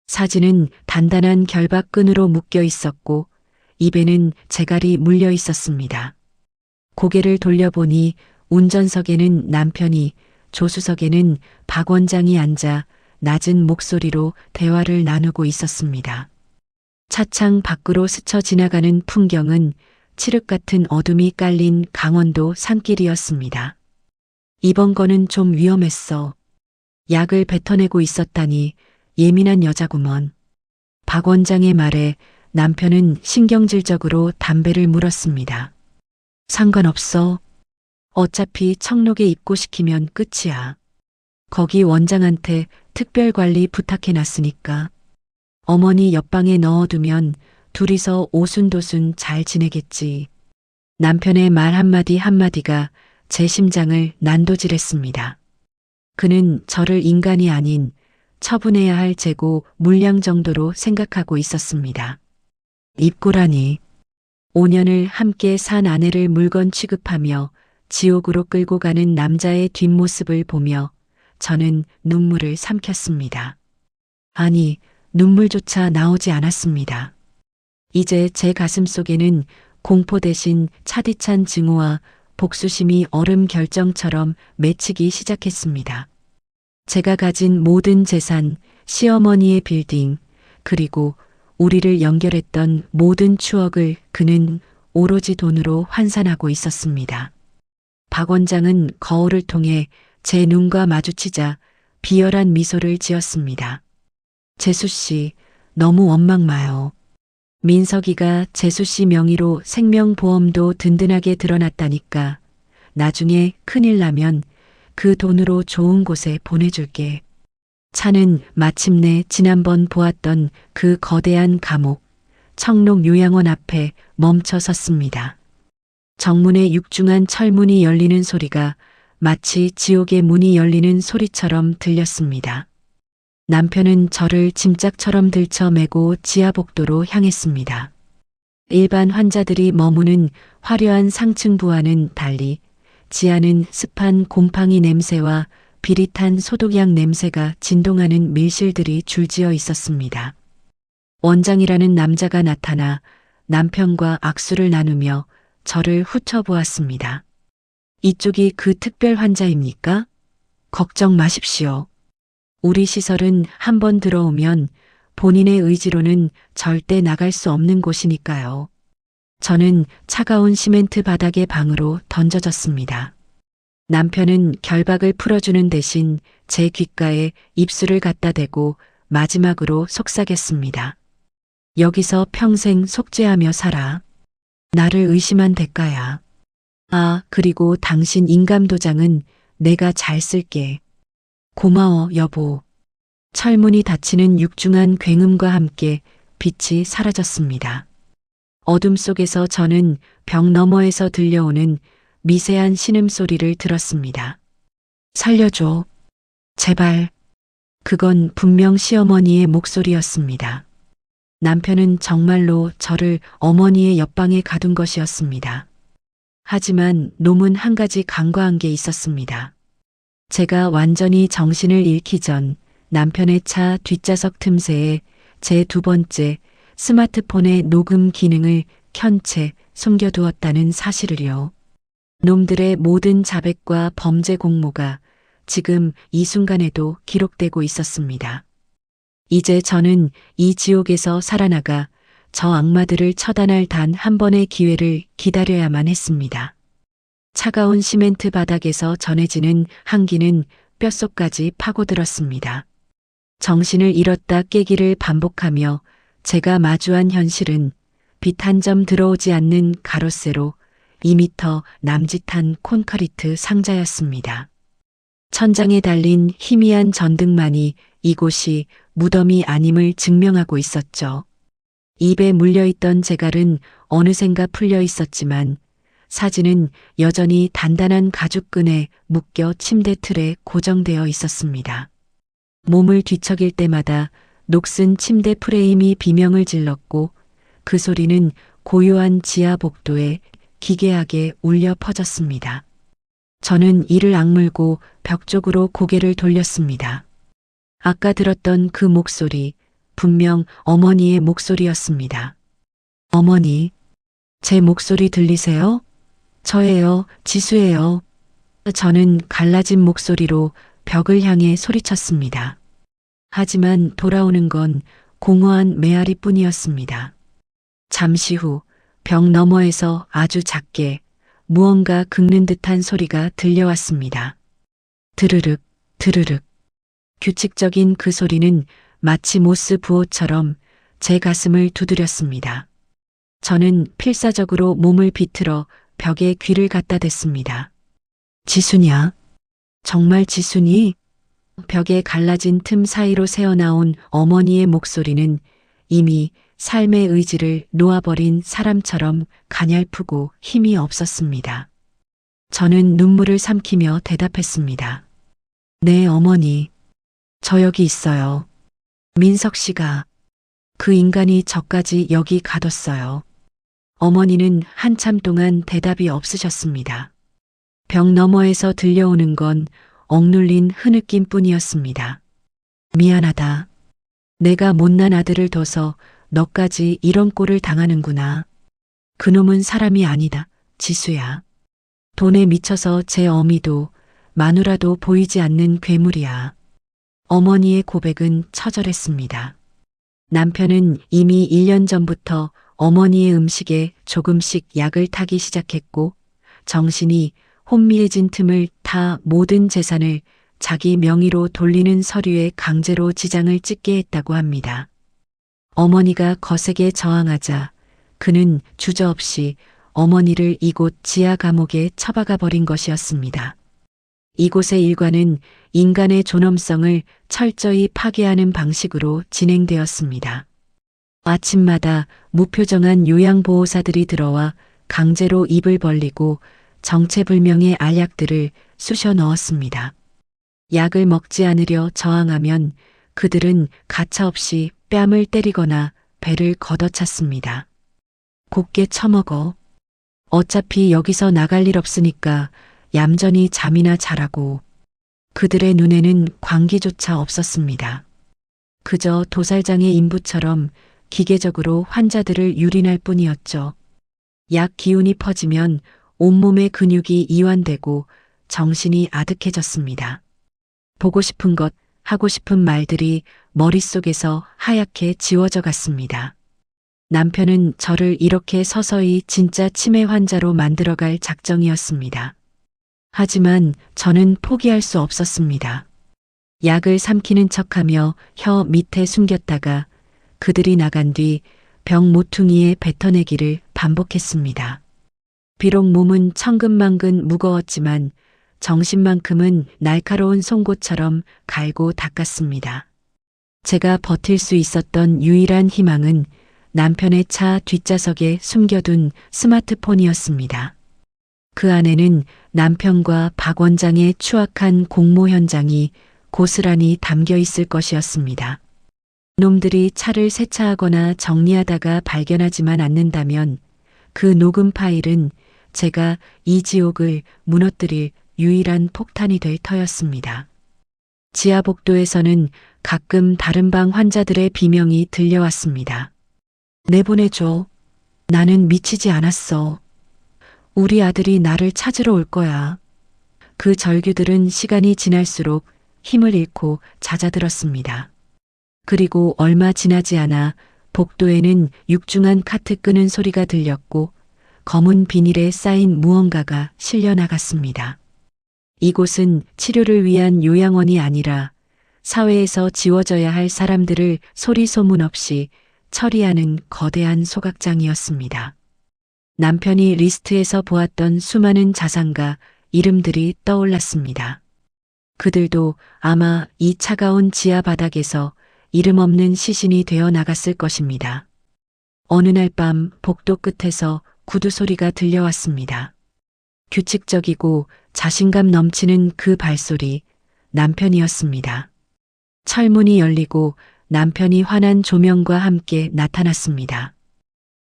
사진은 단단한 결박끈으로 묶여 있었고 입에는 재갈이 물려 있었습니다. 고개를 돌려보니 운전석에는 남편이, 조수석에는 박 원장이 앉아 낮은 목소리로 대화를 나누고 있었습니다. 차창 밖으로 스쳐 지나가는 풍경은 칠흑 같은 어둠이 깔린 강원도 산길이었습니다. 이번 거는 좀 위험했어. 약을 뱉어내고 있었다니 예민한 여자구먼. 박 원장의 말에 남편은 신경질적으로 담배를 물었습니다. 상관없어. 어차피 청록에 입고시키면 끝이야. 거기 원장한테 특별관리 부탁해놨으니까. 어머니 옆방에 넣어두면 둘이서 오순도순 잘 지내겠지. 남편의 말 한마디 한마디가 제 심장을 난도질했습니다. 그는 저를 인간이 아닌 처분해야 할 재고 물량 정도로 생각하고 있었습니다. 입고라니. 5년을 함께 산 아내를 물건 취급하며 지옥으로 끌고 가는 남자의 뒷모습을 보며 저는 눈물을 삼켰습니다. 아니, 눈물조차 나오지 않았습니다. 이제 제 가슴 속에는 공포 대신 차디찬 증오와 복수심이 얼음 결정처럼 맺히기 시작했습니다. 제가 가진 모든 재산, 시어머니의 빌딩, 그리고 우리를 연결했던 모든 추억을 그는 오로지 돈으로 환산하고 있었습니다. 박 원장은 거울을 통해 제 눈과 마주치자 비열한 미소를 지었습니다. 재수 씨, 너무 원망 마요. 민석이가 재수 씨 명의로 생명보험도 든든하게 들어놨다니까. 나중에 큰일 나면 그 돈으로 좋은 곳에 보내줄게. 차는 마침내 지난번 보았던 그 거대한 감옥, 청록 요양원 앞에 멈춰 섰습니다. 정문의 육중한 철문이 열리는 소리가 마치 지옥의 문이 열리는 소리처럼 들렸습니다. 남편은 저를 짐짝처럼 들쳐매고 지하복도로 향했습니다. 일반 환자들이 머무는 화려한 상층부와는 달리 지하는 습한 곰팡이 냄새와 비릿한 소독약 냄새가 진동하는 밀실들이 줄지어 있었습니다. 원장이라는 남자가 나타나 남편과 악수를 나누며 저를 훑어보았습니다. 이쪽이 그 특별 환자입니까? 걱정 마십시오. 우리 시설은 한번 들어오면 본인의 의지로는 절대 나갈 수 없는 곳이니까요. 저는 차가운 시멘트 바닥의 방으로 던져졌습니다. 남편은 결박을 풀어주는 대신 제 귓가에 입술을 갖다 대고 마지막으로 속삭였습니다. 여기서 평생 속죄하며 살아. 나를 의심한 대가야. 아, 그리고 당신 인감도장은 내가 잘 쓸게. 고마워, 여보. 철문이 닫히는 육중한 굉음과 함께 빛이 사라졌습니다. 어둠 속에서 저는 벽 너머에서 들려오는 미세한 신음소리를 들었습니다. 살려줘. 제발. 그건 분명 시어머니의 목소리였습니다. 남편은 정말로 저를 어머니의 옆방에 가둔 것이었습니다. 하지만 놈은 한 가지 간과한 게 있었습니다. 제가 완전히 정신을 잃기 전 남편의 차 뒷좌석 틈새에 제 두 번째 스마트폰의 녹음 기능을 켠 채 숨겨두었다는 사실을요. 놈들의 모든 자백과 범죄 공모가 지금 이 순간에도 기록되고 있었습니다. 이제 저는 이 지옥에서 살아나가 저 악마들을 처단할 단 한 번의 기회를 기다려야만 했습니다. 차가운 시멘트 바닥에서 전해지는 한기는 뼛속까지 파고들었습니다. 정신을 잃었다 깨기를 반복하며 제가 마주한 현실은 빛 한 점 들어오지 않는 가로세로 2미터 남짓한 콘크리트 상자였습니다. 천장에 달린 희미한 전등만이 이곳이 무덤이 아님을 증명하고 있었죠. 입에 물려있던 재갈은 어느샌가 풀려 있었지만 사진은 여전히 단단한 가죽끈에 묶여 침대 틀에 고정되어 있었습니다. 몸을 뒤척일 때마다 녹슨 침대 프레임이 비명을 질렀고 그 소리는 고요한 지하 복도에 기괴하게 울려 퍼졌습니다. 저는 이를 악물고 벽 쪽으로 고개를 돌렸습니다. 아까 들었던 그 목소리, 분명 어머니의 목소리였습니다. 어머니, 제 목소리 들리세요? 저예요, 지수예요. 저는 갈라진 목소리로 벽을 향해 소리쳤습니다. 하지만 돌아오는 건 공허한 메아리뿐이었습니다. 잠시 후 벽 너머에서 아주 작게 무언가 긁는 듯한 소리가 들려왔습니다. 드르륵, 드르륵. 규칙적인 그 소리는 마치 모스 부호처럼 제 가슴을 두드렸습니다. 저는 필사적으로 몸을 비틀어 벽에 귀를 갖다 댔습니다. 지수냐? 정말 지수니? 벽에 갈라진 틈 사이로 새어나온 어머니의 목소리는 이미 삶의 의지를 놓아버린 사람처럼 가냘프고 힘이 없었습니다. 저는 눈물을 삼키며 대답했습니다. 네, 어머니. 저 여기 있어요. 민석 씨가. 그 인간이 저까지 여기 가뒀어요. 어머니는 한참 동안 대답이 없으셨습니다. 벽 너머에서 들려오는 건 억눌린 흐느낌 뿐이었습니다. 미안하다. 내가 못난 아들을 둬서 너까지 이런 꼴을 당하는구나. 그놈은 사람이 아니다, 지수야. 돈에 미쳐서 제 어미도 마누라도 보이지 않는 괴물이야. 어머니의 고백은 처절했습니다. 남편은 이미 1년 전부터 어머니의 음식에 조금씩 약을 타기 시작했고 정신이 혼미해진 틈을 타 모든 재산을 자기 명의로 돌리는 서류에 강제로 지장을 찍게 했다고 합니다. 어머니가 거세게 저항하자 그는 주저없이 어머니를 이곳 지하 감옥에 처박아 버린 것이었습니다. 이곳의 일과는 인간의 존엄성을 철저히 파괴하는 방식으로 진행되었습니다. 아침마다 무표정한 요양보호사들이 들어와 강제로 입을 벌리고 정체불명의 알약들을 쑤셔 넣었습니다. 약을 먹지 않으려 저항하면 그들은 가차없이 뺨을 때리거나 배를 걷어찼습니다. 곱게 처먹어. 어차피 여기서 나갈 일 없으니까 얌전히 잠이나 자라고. 그들의 눈에는 광기조차 없었습니다. 그저 도살장의 인부처럼 기계적으로 환자들을 유린할 뿐이었죠. 약 기운이 퍼지면 온몸의 근육이 이완되고 정신이 아득해졌습니다. 보고 싶은 것, 하고 싶은 말들이 머릿속에서 하얗게 지워져 갔습니다. 남편은 저를 이렇게 서서히 진짜 치매 환자로 만들어갈 작정이었습니다. 하지만 저는 포기할 수 없었습니다. 약을 삼키는 척하며 혀 밑에 숨겼다가 그들이 나간 뒤 병 모퉁이에 뱉어내기를 반복했습니다. 비록 몸은 천근만근 무거웠지만 정신만큼은 날카로운 송곳처럼 갈고 닦았습니다. 제가 버틸 수 있었던 유일한 희망은 남편의 차 뒷좌석에 숨겨둔 스마트폰이었습니다. 그 안에는 남편과 박 원장의 추악한 공모 현장이 고스란히 담겨 있을 것이었습니다. 놈들이 차를 세차하거나 정리하다가 발견하지만 않는다면 그 녹음 파일은 제가 이 지옥을 무너뜨릴 유일한 폭탄이 될 터였습니다. 지하 복도에서는 가끔 다른 방 환자들의 비명이 들려왔습니다. 내보내줘. 나는 미치지 않았어. 우리 아들이 나를 찾으러 올 거야. 그 절규들은 시간이 지날수록 힘을 잃고 잦아들었습니다. 그리고 얼마 지나지 않아 복도에는 육중한 카트 끄는 소리가 들렸고 검은 비닐에 쌓인 무언가가 실려 나갔습니다. 이곳은 치료를 위한 요양원이 아니라 사회에서 지워져야 할 사람들을 소리 소문 없이 처리하는 거대한 소각장이었습니다. 남편이 리스트에서 보았던 수많은 자산가 이름들이 떠올랐습니다. 그들도 아마 이 차가운 지하 바닥에서 이름 없는 시신이 되어 나갔을 것입니다. 어느 날 밤 복도 끝에서 구두 소리가 들려왔습니다. 규칙적이고 자신감 넘치는 그 발소리, 남편이었습니다. 철문이 열리고 남편이 환한 조명과 함께 나타났습니다.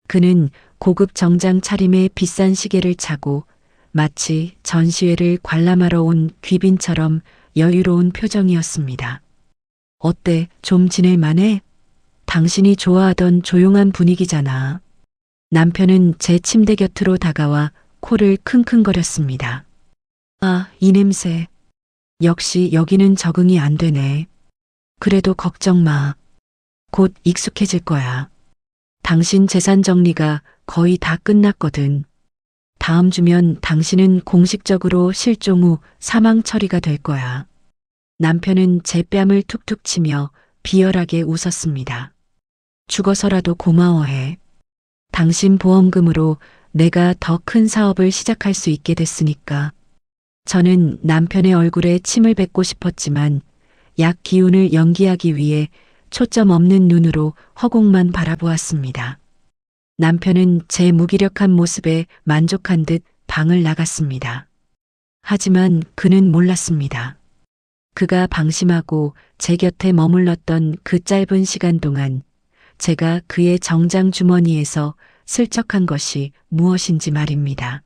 그는 고급 정장 차림에 비싼 시계를 차고 마치 전시회를 관람하러 온 귀빈처럼 여유로운 표정이었습니다. 어때, 좀 지낼만해? 당신이 좋아하던 조용한 분위기잖아. 남편은 제 침대 곁으로 다가와 코를 킁킁거렸습니다. 아, 이 냄새. 역시 여기는 적응이 안 되네. 그래도 걱정 마. 곧 익숙해질 거야. 당신 재산 정리가 거의 다 끝났거든. 다음 주면 당신은 공식적으로 실종 후 사망 처리가 될 거야. 남편은 제 뺨을 툭툭 치며 비열하게 웃었습니다. 죽어서라도 고마워해. 당신 보험금으로 내가 더 큰 사업을 시작할 수 있게 됐으니까. 저는 남편의 얼굴에 침을 뱉고 싶었지만 약 기운을 연기하기 위해 초점 없는 눈으로 허공만 바라보았습니다. 남편은 제 무기력한 모습에 만족한 듯 방을 나갔습니다. 하지만 그는 몰랐습니다. 그가 방심하고 제 곁에 머물렀던 그 짧은 시간 동안 제가 그의 정장 주머니에서 슬쩍한 것이 무엇인지 말입니다.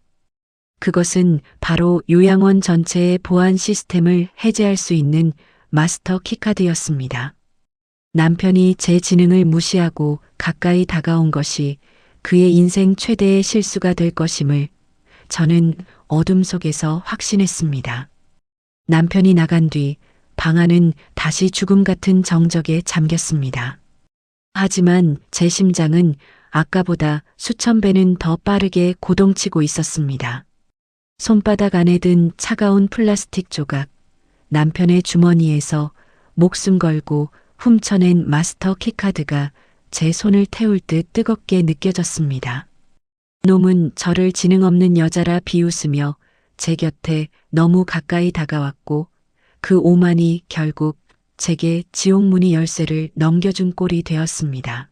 그것은 바로 요양원 전체의 보안 시스템을 해제할 수 있는 마스터 키카드였습니다. 남편이 제 지능을 무시하고 가까이 다가온 것이 그의 인생 최대의 실수가 될 것임을 저는 어둠 속에서 확신했습니다. 남편이 나간 뒤 방 안은 다시 죽음 같은 정적에 잠겼습니다. 하지만 제 심장은 아까보다 수천 배는 더 빠르게 고동치고 있었습니다. 손바닥 안에 든 차가운 플라스틱 조각, 남편의 주머니에서 목숨 걸고 훔쳐낸 마스터 키카드가 제 손을 태울 듯 뜨겁게 느껴졌습니다. 놈은 저를 지능 없는 여자라 비웃으며 제 곁에 너무 가까이 다가왔고 그 오만이 결국 제게 지옥문의 열쇠를 넘겨준 꼴이 되었습니다.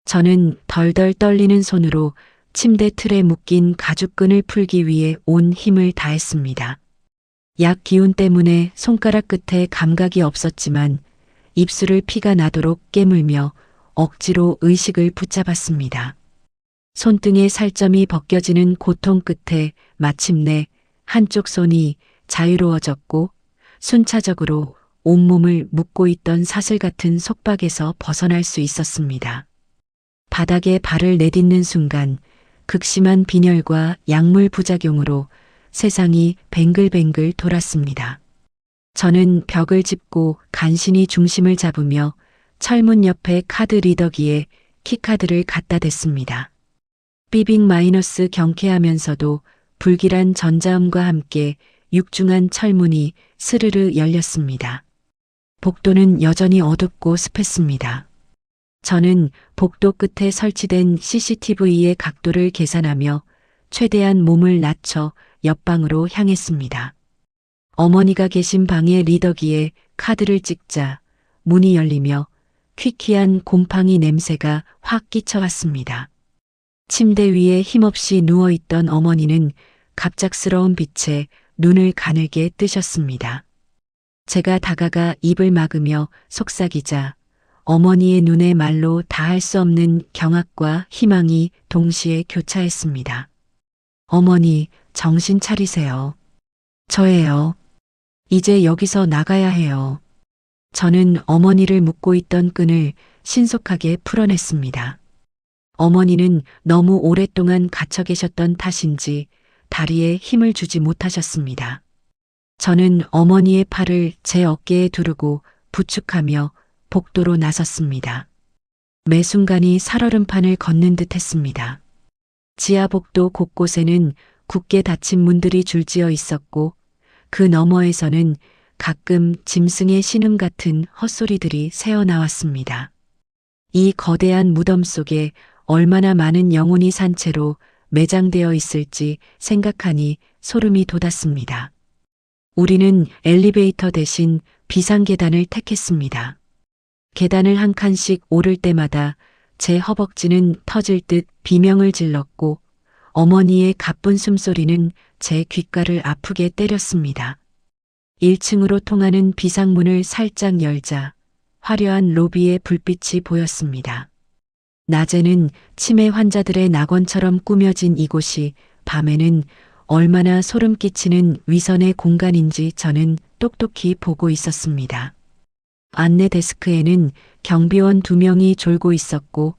저는 덜덜 떨리는 손으로 침대 틀에 묶인 가죽끈을 풀기 위해 온 힘을 다했습니다. 약 기운 때문에 손가락 끝에 감각이 없었지만 입술을 피가 나도록 깨물며 억지로 의식을 붙잡았습니다. 손등에 살점이 벗겨지는 고통 끝에 마침내 한쪽 손이 자유로워졌고 순차적으로 온몸을 묶고 있던 사슬 같은 속박에서 벗어날 수 있었습니다. 바닥에 발을 내딛는 순간 극심한 빈혈과 약물 부작용으로 세상이 뱅글뱅글 돌았습니다. 저는 벽을 짚고 간신히 중심을 잡으며 철문 옆에 카드 리더기에 키카드를 갖다 댔습니다. 삐빅 마이너스 경쾌하면서도 불길한 전자음과 함께 육중한 철문이 스르르 열렸습니다. 복도는 여전히 어둡고 습했습니다. 저는 복도 끝에 설치된 CCTV의 각도를 계산하며 최대한 몸을 낮춰 옆방으로 향했습니다. 어머니가 계신 방의 리더기에 카드를 찍자 문이 열리며 퀴퀴한 곰팡이 냄새가 확 끼쳐왔습니다. 침대 위에 힘없이 누워있던 어머니는 갑작스러운 빛에 눈을 가늘게 뜨셨습니다. 제가 다가가 입을 막으며 속삭이자 어머니의 눈에 말로 다할 수 없는 경악과 희망이 동시에 교차했습니다. 어머니, 정신 차리세요. 저예요. 이제 여기서 나가야 해요. 저는 어머니를 묶고 있던 끈을 신속하게 풀어냈습니다. 어머니는 너무 오랫동안 갇혀 계셨던 탓인지 다리에 힘을 주지 못하셨습니다. 저는 어머니의 팔을 제 어깨에 두르고 부축하며 복도로 나섰습니다. 매 순간이 살얼음판을 걷는 듯 했습니다. 지하 복도 곳곳에는 굳게 닫힌 문들이 줄지어 있었고 그 너머에서는 가끔 짐승의 신음 같은 헛소리들이 새어나왔습니다. 이 거대한 무덤 속에 얼마나 많은 영혼이 산채로 매장되어 있을지 생각하니 소름이 돋았습니다. 우리는 엘리베이터 대신 비상계단을 택했습니다. 계단을 한 칸씩 오를 때마다 제 허벅지는 터질 듯 비명을 질렀고 어머니의 가쁜 숨소리는 제 귓가를 아프게 때렸습니다. 1층으로 통하는 비상문을 살짝 열자 화려한 로비의 불빛이 보였습니다. 낮에는 치매 환자들의 낙원처럼 꾸며진 이곳이 밤에는 얼마나 소름 끼치는 위선의 공간인지 저는 똑똑히 보고 있었습니다. 안내 데스크에는 경비원 2명이 졸고 있었고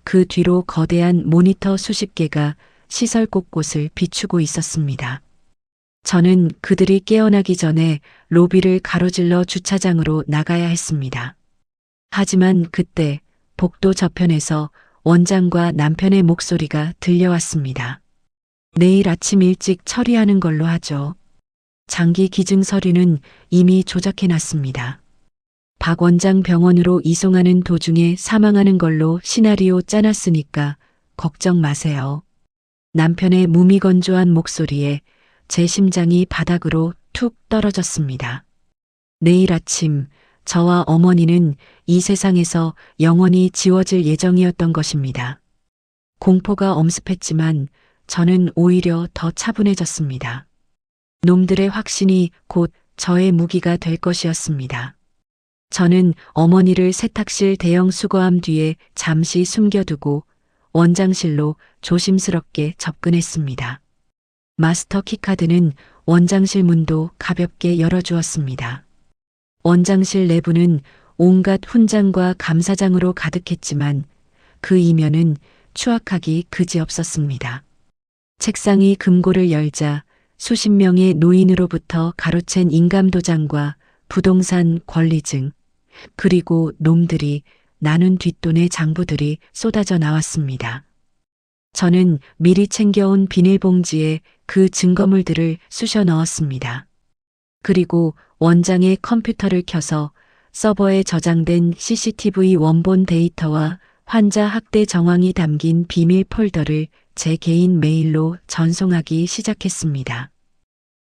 그 뒤로 거대한 모니터 수십 개가 시설 곳곳을 비추고 있었습니다. 저는 그들이 깨어나기 전에 로비를 가로질러 주차장으로 나가야 했습니다. 하지만 그때 복도 저편에서 원장과 남편의 목소리가 들려왔습니다. 내일 아침 일찍 처리하는 걸로 하죠. 장기 기증 서류는 이미 조작해놨습니다. 박 원장 병원으로 이송하는 도중에 사망하는 걸로 시나리오 짜놨으니까 걱정 마세요. 남편의 무미건조한 목소리에 제 심장이 바닥으로 툭 떨어졌습니다. 내일 아침 저와 어머니는 이 세상에서 영원히 지워질 예정이었던 것입니다. 공포가 엄습했지만 저는 오히려 더 차분해졌습니다. 놈들의 확신이 곧 저의 무기가 될 것이었습니다. 저는 어머니를 세탁실 대형 수거함 뒤에 잠시 숨겨두고 원장실로 조심스럽게 접근했습니다. 마스터 키카드는 원장실 문도 가볍게 열어주었습니다. 원장실 내부는 온갖 훈장과 감사장으로 가득했지만 그 이면은 추악하기 그지없었습니다. 책상이 금고를 열자 수십 명의 노인으로부터 가로챈 인감도장과 부동산 권리증, 그리고 놈들이 나눈 뒷돈의 장부들이 쏟아져 나왔습니다. 저는 미리 챙겨온 비닐봉지에 그 증거물들을 쑤셔 넣었습니다. 그리고 원장의 컴퓨터를 켜서 서버에 저장된 CCTV 원본 데이터와 환자 학대 정황이 담긴 비밀 폴더를 제 개인 메일로 전송하기 시작했습니다.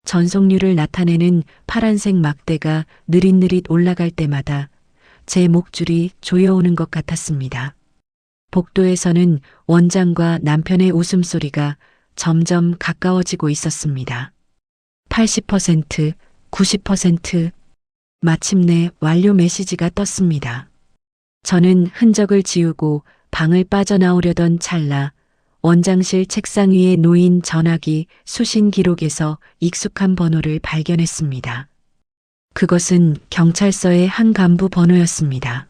전송률을 나타내는 파란색 막대가 느릿느릿 올라갈 때마다 제 목줄이 조여오는 것 같았습니다. 복도에서는 원장과 남편의 웃음소리가 점점 가까워지고 있었습니다. 80%, 90%, 마침내 완료 메시지가 떴습니다. 저는 흔적을 지우고 방을 빠져나오려던 찰나 원장실 책상 위에 놓인 전화기 수신 기록에서 익숙한 번호를 발견했습니다. 그것은 경찰서의 한 간부 번호였습니다.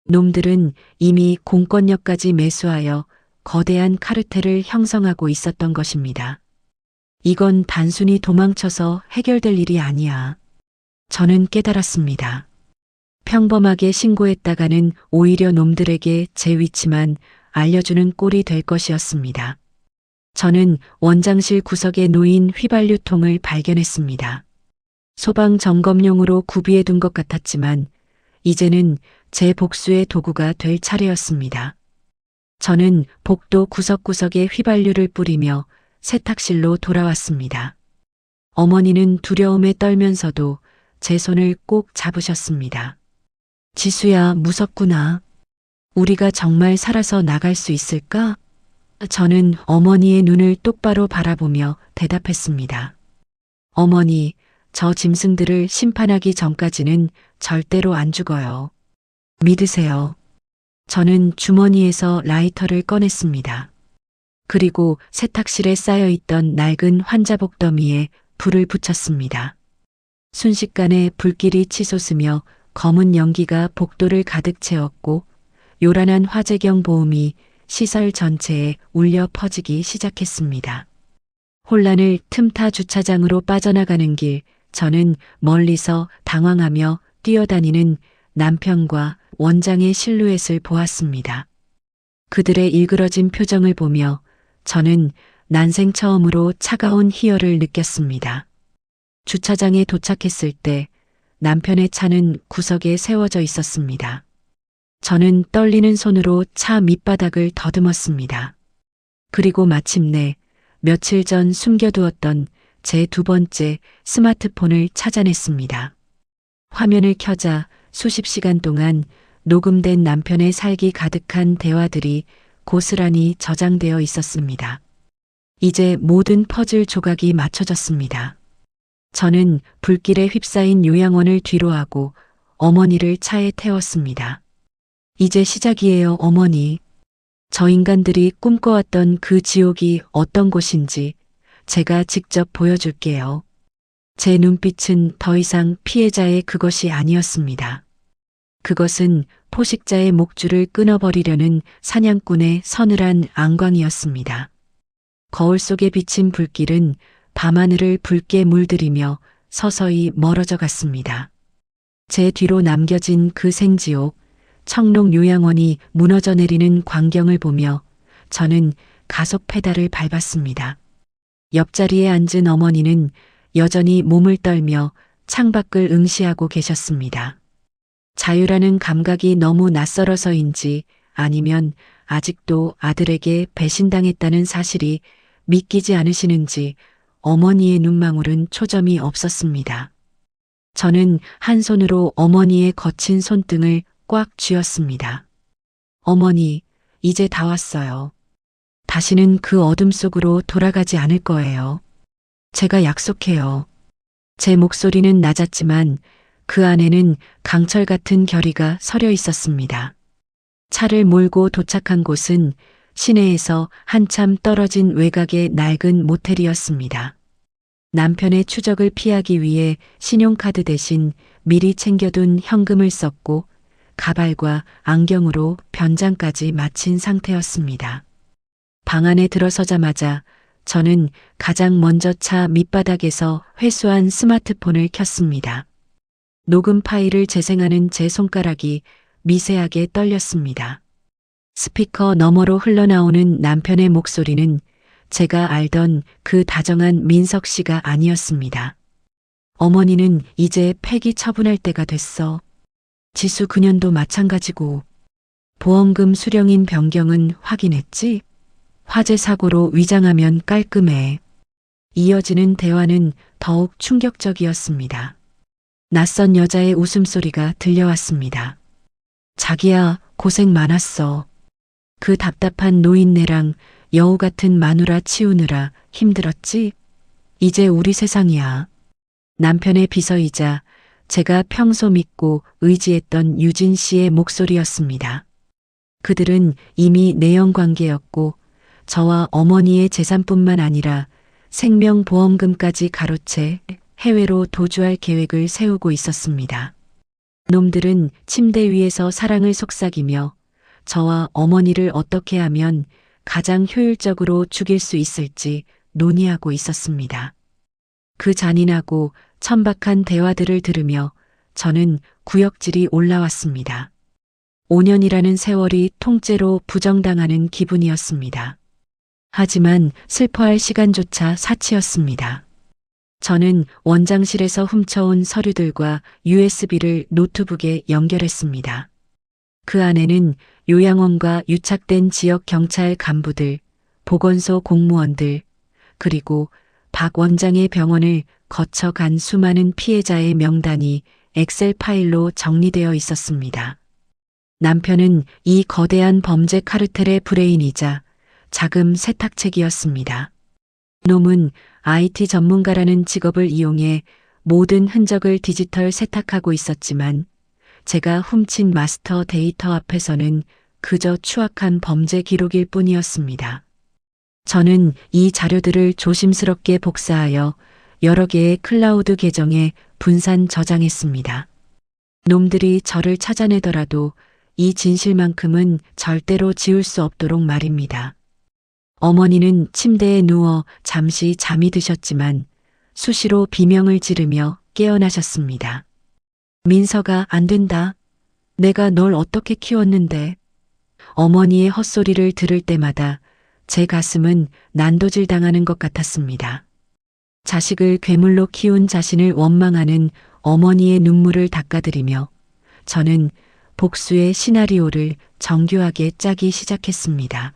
놈들은 이미 공권력까지 매수하여 거대한 카르텔을 형성하고 있었던 것입니다. 이건 단순히 도망쳐서 해결될 일이 아니야. 저는 깨달았습니다. 평범하게 신고했다가는 오히려 놈들에게 제 위치만 알려주는 꼴이 될 것이었습니다. 저는 원장실 구석에 놓인 휘발유통을 발견했습니다. 소방 점검용으로 구비해 둔 것 같았지만 이제는 제 복수의 도구가 될 차례였습니다. 저는 복도 구석구석에 휘발유를 뿌리며 세탁실로 돌아왔습니다. 어머니는 두려움에 떨면서도 제 손을 꼭 잡으셨습니다. 지수야, 무섭구나. 우리가 정말 살아서 나갈 수 있을까? 저는 어머니의 눈을 똑바로 바라보며 대답했습니다. 어머니, 저 짐승들을 심판하기 전까지는 절대로 안 죽어요. 믿으세요. 저는 주머니에서 라이터를 꺼냈습니다. 그리고 세탁실에 쌓여있던 낡은 환자복 더미에 불을 붙였습니다. 순식간에 불길이 치솟으며 검은 연기가 복도를 가득 채웠고 요란한 화재경 보음이 시설 전체에 울려 퍼지기 시작했습니다. 혼란을 틈타 주차장으로 빠져나가는 길, 저는 멀리서 당황하며 뛰어다니는 남편과 원장의 실루엣을 보았습니다. 그들의 일그러진 표정을 보며 저는 난생 처음으로 차가운 희열을 느꼈습니다. 주차장에 도착했을 때 남편의 차는 구석에 세워져 있었습니다. 저는 떨리는 손으로 차 밑바닥을 더듬었습니다. 그리고 마침내 며칠 전 숨겨두었던 제 두 번째 스마트폰을 찾아냈습니다. 화면을 켜자 수십 시간 동안 녹음된 남편의 살기 가득한 대화들이 고스란히 저장되어 있었습니다. 이제 모든 퍼즐 조각이 맞춰졌습니다. 저는 불길에 휩싸인 요양원을 뒤로하고 어머니를 차에 태웠습니다. 이제 시작이에요, 어머니. 저 인간들이 꿈꿔왔던 그 지옥이 어떤 곳인지 제가 직접 보여줄게요. 제 눈빛은 더 이상 피해자의 그것이 아니었습니다. 그것은 포식자의 목줄을 끊어버리려는 사냥꾼의 서늘한 안광이었습니다. 거울 속에 비친 불길은 밤하늘을 붉게 물들이며 서서히 멀어져 갔습니다. 제 뒤로 남겨진 그 생지옥, 청록 요양원이 무너져 내리는 광경을 보며 저는 가속 페달을 밟았습니다. 옆자리에 앉은 어머니는 여전히 몸을 떨며 창밖을 응시하고 계셨습니다. 자유라는 감각이 너무 낯설어서인지 아니면 아직도 아들에게 배신당했다는 사실이 믿기지 않으시는지 어머니의 눈망울은 초점이 없었습니다. 저는 한 손으로 어머니의 거친 손등을 꽉 쥐었습니다. 어머니, 이제 다 왔어요. 다시는 그 어둠 속으로 돌아가지 않을 거예요. 제가 약속해요. 제 목소리는 낮았지만 그 안에는 강철 같은 결의가 서려 있었습니다. 차를 몰고 도착한 곳은 시내에서 한참 떨어진 외곽의 낡은 모텔이었습니다. 남편의 추적을 피하기 위해 신용카드 대신 미리 챙겨둔 현금을 썼고 가발과 안경으로 변장까지 마친 상태였습니다. 방 안에 들어서자마자 저는 가장 먼저 차 밑바닥에서 회수한 스마트폰을 켰습니다. 녹음 파일을 재생하는 제 손가락이 미세하게 떨렸습니다. 스피커 너머로 흘러나오는 남편의 목소리는 제가 알던 그 다정한 민석 씨가 아니었습니다. 어머니는 이제 폐기 처분할 때가 됐어. 지수 그년도 마찬가지고. 보험금 수령인 변경은 확인했지? 화재 사고로 위장하면 깔끔해. 이어지는 대화는 더욱 충격적이었습니다. 낯선 여자의 웃음소리가 들려왔습니다. 자기야, 고생 많았어. 그 답답한 노인네랑 여우 같은 마누라 치우느라 힘들었지? 이제 우리 세상이야. 남편의 비서이자 제가 평소 믿고 의지했던 유진 씨의 목소리였습니다. 그들은 이미 내연 관계였고 저와 어머니의 재산뿐만 아니라 생명보험금까지 가로채 해외로 도주할 계획을 세우고 있었습니다. 놈들은 침대 위에서 사랑을 속삭이며 저와 어머니를 어떻게 하면 가장 효율적으로 죽일 수 있을지 논의하고 있었습니다. 그 잔인하고 천박한 대화들을 들으며 저는 구역질이 올라왔습니다. 5년이라는 세월이 통째로 부정당하는 기분이었습니다. 하지만 슬퍼할 시간조차 사치였습니다. 저는 원장실에서 훔쳐온 서류들과 USB를 노트북에 연결했습니다. 그 안에는 요양원과 유착된 지역 경찰 간부들, 보건소 공무원들, 그리고 박 원장의 병원을 거쳐간 수많은 피해자의 명단이 엑셀 파일로 정리되어 있었습니다. 남편은 이 거대한 범죄 카르텔의 브레인이자 자금 세탁책이었습니다. 놈은 IT 전문가라는 직업을 이용해 모든 흔적을 디지털 세탁하고 있었지만 제가 훔친 마스터 데이터 앞에서는 그저 추악한 범죄 기록일 뿐이었습니다. 저는 이 자료들을 조심스럽게 복사하여 여러 개의 클라우드 계정에 분산 저장했습니다. 놈들이 저를 찾아내더라도 이 진실만큼은 절대로 지울 수 없도록 말입니다. 어머니는 침대에 누워 잠시 잠이 드셨지만 수시로 비명을 지르며 깨어나셨습니다. 민서가 안 된다. 내가 널 어떻게 키웠는데. 어머니의 헛소리를 들을 때마다 제 가슴은 난도질 당하는 것 같았습니다. 자식을 괴물로 키운 자신을 원망하는 어머니의 눈물을 닦아드리며 저는 복수의 시나리오를 정교하게 짜기 시작했습니다.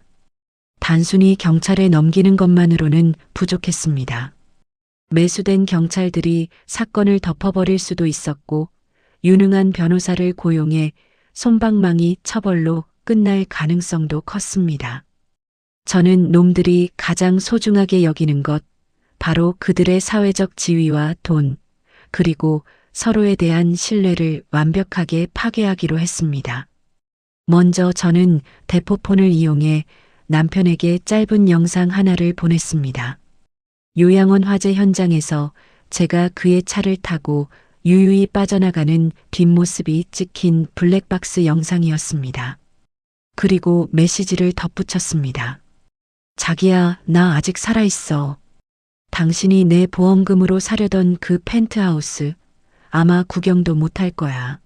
단순히 경찰에 넘기는 것만으로는 부족했습니다. 매수된 경찰들이 사건을 덮어버릴 수도 있었고 유능한 변호사를 고용해 솜방망이 처벌로 끝날 가능성도 컸습니다. 저는 놈들이 가장 소중하게 여기는 것, 바로 그들의 사회적 지위와 돈, 그리고 서로에 대한 신뢰를 완벽하게 파괴하기로 했습니다. 먼저 저는 대포폰을 이용해 남편에게 짧은 영상 하나를 보냈습니다. 요양원 화재 현장에서 제가 그의 차를 타고 유유히 빠져나가는 뒷모습이 찍힌 블랙박스 영상이었습니다. 그리고 메시지를 덧붙였습니다. 자기야, 나 아직 살아있어. 당신이 내 보험금으로 사려던 그 펜트하우스 아마 구경도 못할 거야.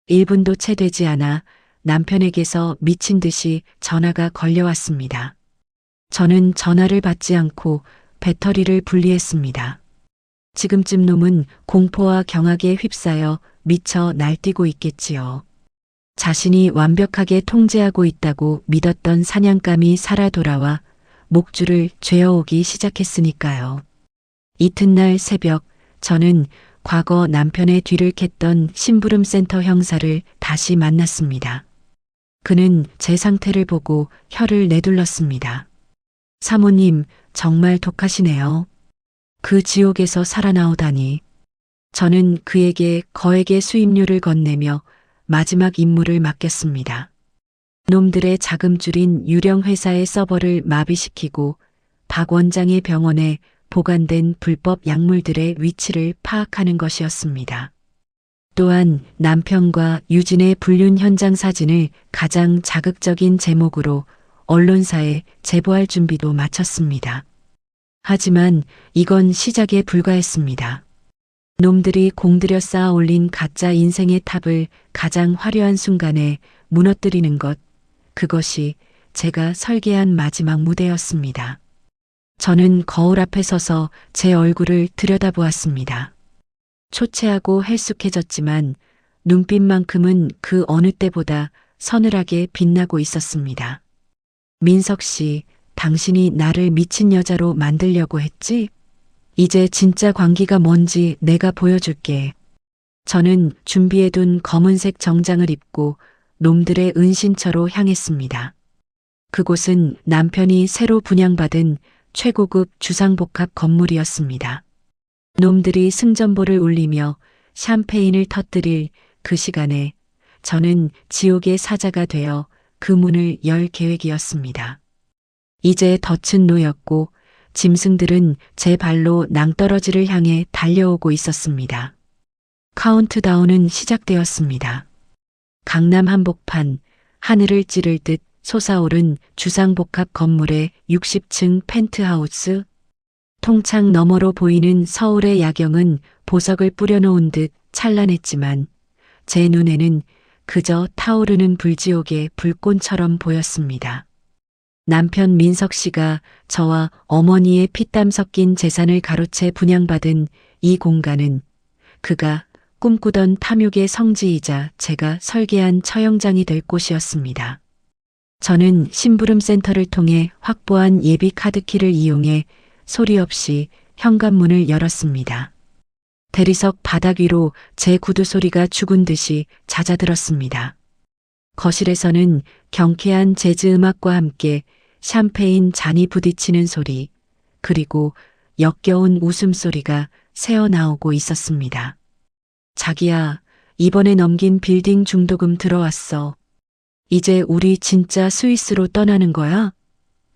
1분도 채 되지 않아 남편에게서 미친 듯이 전화가 걸려왔습니다. 저는 전화를 받지 않고 배터리를 분리했습니다. 지금쯤 놈은 공포와 경악에 휩싸여 미쳐 날뛰고 있겠지요. 자신이 완벽하게 통제하고 있다고 믿었던 사냥감이 살아 돌아와 목줄을 죄어오기 시작했으니까요. 이튿날 새벽 저는 과거 남편의 뒤를 캤던 심부름센터 형사를 다시 만났습니다. 그는 제 상태를 보고 혀를 내둘렀습니다. 사모님, 정말 독하시네요. 그 지옥에서 살아나오다니. 저는 그에게 거액의 수임료를 건네며 마지막 임무를 맡겼습니다. 놈들의 자금줄인 유령 회사의 서버를 마비시키고 박 원장의 병원에 보관된 불법 약물들의 위치를 파악하는 것이었습니다. 또한 남편과 유진의 불륜 현장 사진을 가장 자극적인 제목으로 언론사에 제보할 준비도 마쳤습니다. 하지만 이건 시작에 불과했습니다. 놈들이 공들여 쌓아 올린 가짜 인생의 탑을 가장 화려한 순간에 무너뜨리는 것, 그것이 제가 설계한 마지막 무대였습니다. 저는 거울 앞에 서서 제 얼굴을 들여다보았습니다. 초췌하고 헬쑥해졌지만 눈빛만큼은 그 어느 때보다 서늘하게 빛나고 있었습니다. 민석 씨, 당신이 나를 미친 여자로 만들려고 했지? 이제 진짜 광기가 뭔지 내가 보여줄게. 저는 준비해둔 검은색 정장을 입고 놈들의 은신처로 향했습니다. 그곳은 남편이 새로 분양받은 최고급 주상복합 건물이었습니다. 놈들이 승전보를 울리며 샴페인을 터뜨릴 그 시간에 저는 지옥의 사자가 되어 그 문을 열 계획이었습니다. 이제 덫은 놓였고 짐승들은 제 발로 낭떠러지를 향해 달려오고 있었습니다. 카운트다운은 시작되었습니다. 강남 한복판, 하늘을 찌를 듯 솟아오른 주상복합 건물의 60층 펜트하우스, 통창 너머로 보이는 서울의 야경은 보석을 뿌려놓은 듯 찬란했지만 제 눈에는 그저 타오르는 불지옥의 불꽃처럼 보였습니다. 남편 민석 씨가 저와 어머니의 피땀 섞인 재산을 가로채 분양받은 이 공간은 그가 꿈꾸던 탐욕의 성지이자 제가 설계한 처형장이 될 곳이었습니다. 저는 심부름 센터를 통해 확보한 예비 카드키를 이용해 소리 없이 현관문을 열었습니다. 대리석 바닥 위로 제 구두 소리가 죽은 듯이 잦아들었습니다. 거실에서는 경쾌한 재즈 음악과 함께 샴페인 잔이 부딪히는 소리, 그리고 역겨운 웃음소리가 새어나오고 있었습니다. 자기야, 이번에 넘긴 빌딩 중도금 들어왔어. 이제 우리 진짜 스위스로 떠나는 거야?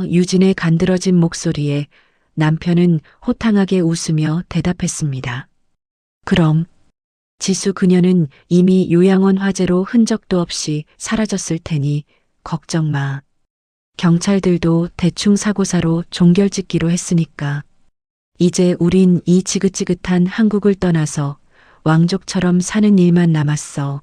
유진의 간드러진 목소리에 남편은 호탕하게 웃으며 대답했습니다. 그럼. 지수 그녀는 이미 요양원 화재로 흔적도 없이 사라졌을 테니 걱정 마. 경찰들도 대충 사고사로 종결짓기로 했으니까. 이제 우린 이 지긋지긋한 한국을 떠나서 왕족처럼 사는 일만 남았어.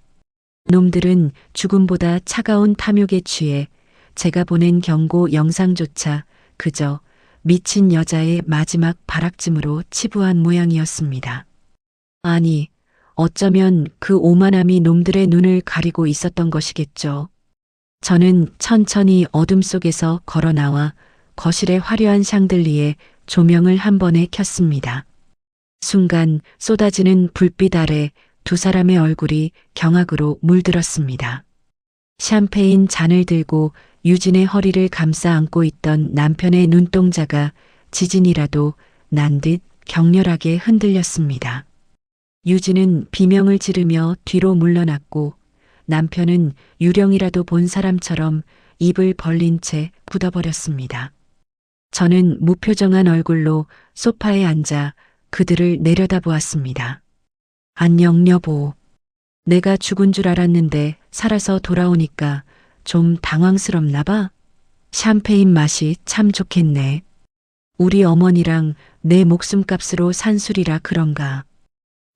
놈들은 죽음보다 차가운 탐욕에 취해 제가 보낸 경고 영상조차 그저 미친 여자의 마지막 발악쯤으로 치부한 모양이었습니다. 아니, 어쩌면 그 오만함이 놈들의 눈을 가리고 있었던 것이겠죠. 저는 천천히 어둠 속에서 걸어 나와 거실의 화려한 샹들리에 조명을 한 번에 켰습니다. 순간 쏟아지는 불빛 아래 두 사람의 얼굴이 경악으로 물들었습니다. 샴페인 잔을 들고 유진의 허리를 감싸 안고 있던 남편의 눈동자가 지진이라도 난 듯 격렬하게 흔들렸습니다. 유진은 비명을 지르며 뒤로 물러났고 남편은 유령이라도 본 사람처럼 입을 벌린 채 굳어버렸습니다. 저는 무표정한 얼굴로 소파에 앉아 그들을 내려다보았습니다. 안녕 여보. 내가 죽은 줄 알았는데 살아서 돌아오니까 좀 당황스럽나 봐. 샴페인 맛이 참 좋겠네. 우리 어머니랑 내 목숨값으로 산 술이라 그런가.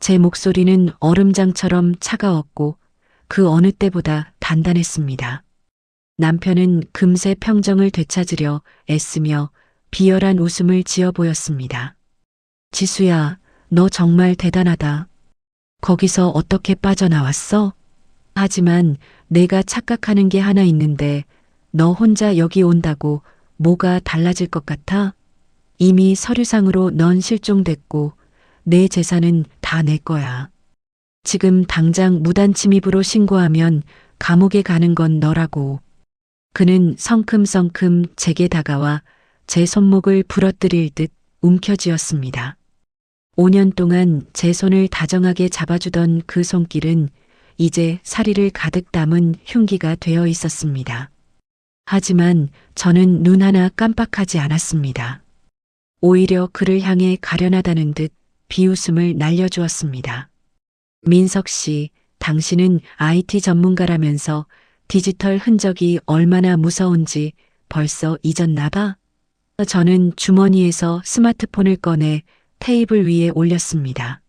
제 목소리는 얼음장처럼 차가웠고 그 어느 때보다 단단했습니다. 남편은 금세 평정을 되찾으려 애쓰며 비열한 웃음을 지어 보였습니다. 지수야, 너 정말 대단하다. 거기서 어떻게 빠져나왔어? 하지만 내가 착각하는 게 하나 있는데 너 혼자 여기 온다고 뭐가 달라질 것 같아? 이미 서류상으로 넌 실종됐고 내 재산은 다 내 거야. 지금 당장 무단 침입으로 신고하면 감옥에 가는 건 너라고. 그는 성큼성큼 제게 다가와 제 손목을 부러뜨릴 듯 움켜쥐었습니다. 5년 동안 제 손을 다정하게 잡아주던 그 손길은 이제 사리를 가득 담은 흉기가 되어 있었습니다. 하지만 저는 눈 하나 깜빡하지 않았습니다. 오히려 그를 향해 가련하다는 듯 비웃음을 날려주었습니다. 민석 씨, 당신은 IT 전문가라면서 디지털 흔적이 얼마나 무서운지 벌써 잊었나 봐? 저는 주머니에서 스마트폰을 꺼내 테이블 위에 올렸습니다.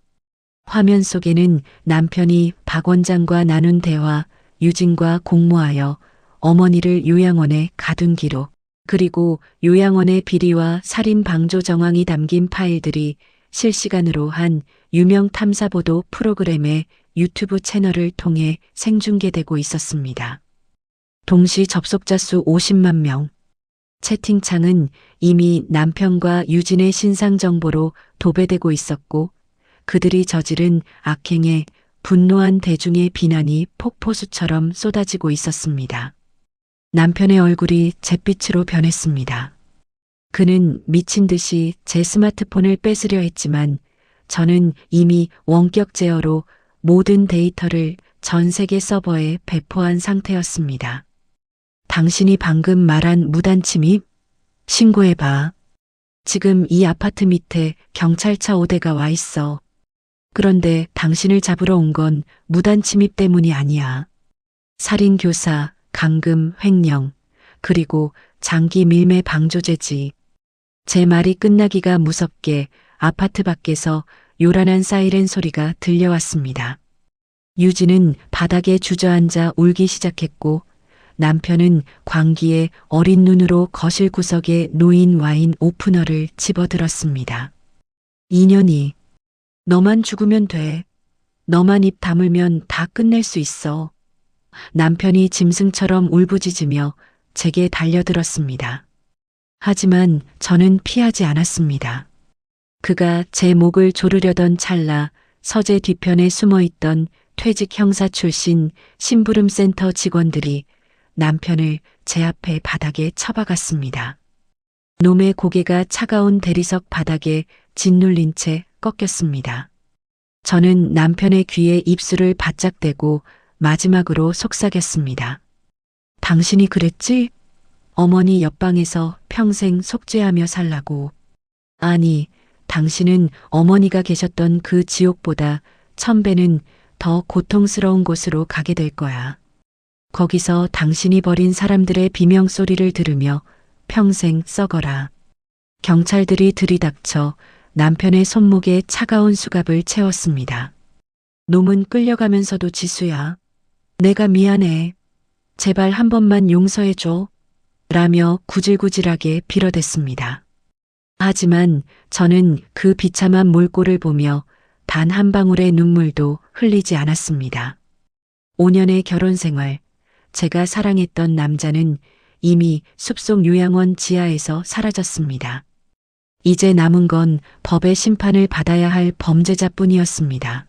화면 속에는 남편이 박 원장과 나눈 대화, 유진과 공모하여 어머니를 요양원에 가둔 기록, 그리고 요양원의 비리와 살인 방조 정황이 담긴 파일들이 실시간으로 한 유명 탐사보도 프로그램의 유튜브 채널을 통해 생중계되고 있었습니다. 동시 접속자 수 50만 명. 채팅창은 이미 남편과 유진의 신상 정보로 도배되고 있었고 그들이 저지른 악행에 분노한 대중의 비난이 폭포수처럼 쏟아지고 있었습니다. 남편의 얼굴이 잿빛으로 변했습니다. 그는 미친 듯이 제 스마트폰을 뺏으려 했지만 저는 이미 원격 제어로 모든 데이터를 전 세계 서버에 배포한 상태였습니다. 당신이 방금 말한 무단 침입? 신고해봐. 지금 이 아파트 밑에 경찰차 5대가 와 있어. 그런데 당신을 잡으러 온 건 무단 침입 때문이 아니야. 살인 교사, 감금, 횡령, 그리고 장기 밀매 방조죄지. 제 말이 끝나기가 무섭게 아파트 밖에서 요란한 사이렌 소리가 들려왔습니다. 유진은 바닥에 주저앉아 울기 시작했고 남편은 광기에 어린 눈으로 거실 구석에 놓인 와인 오프너를 집어들었습니다. 인연이 너만 죽으면 돼. 너만 입 다물면 다 끝낼 수 있어. 남편이 짐승처럼 울부짖으며 제게 달려들었습니다. 하지만 저는 피하지 않았습니다. 그가 제 목을 조르려던 찰나 서재 뒤편에 숨어있던 퇴직 형사 출신 심부름센터 직원들이 남편을 제 앞에 바닥에 처박았습니다. 놈의 고개가 차가운 대리석 바닥에 짓눌린 채 꺾였습니다. 저는 남편의 귀에 입술을 바짝 대고 마지막으로 속삭였습니다. 당신이 그랬지? 어머니 옆방에서 평생 속죄하며 살라고. 아니, 당신은 어머니가 계셨던 그 지옥보다 1000배는 더 고통스러운 곳으로 가게 될 거야. 거기서 당신이 버린 사람들의 비명소리를 들으며 평생 썩어라. 경찰들이 들이닥쳐 남편의 손목에 차가운 수갑을 채웠습니다. 놈은 끌려가면서도 지수야. 내가 미안해. 제발 한 번만 용서해줘. 라며 구질구질하게 빌어댔습니다. 하지만 저는 그 비참한 몰골을 보며 단 한 방울의 눈물도 흘리지 않았습니다. 5년의 결혼 생활, 제가 사랑했던 남자는 이미 숲속 요양원 지하에서 사라졌습니다. 이제 남은 건 법의 심판을 받아야 할 범죄자뿐이었습니다.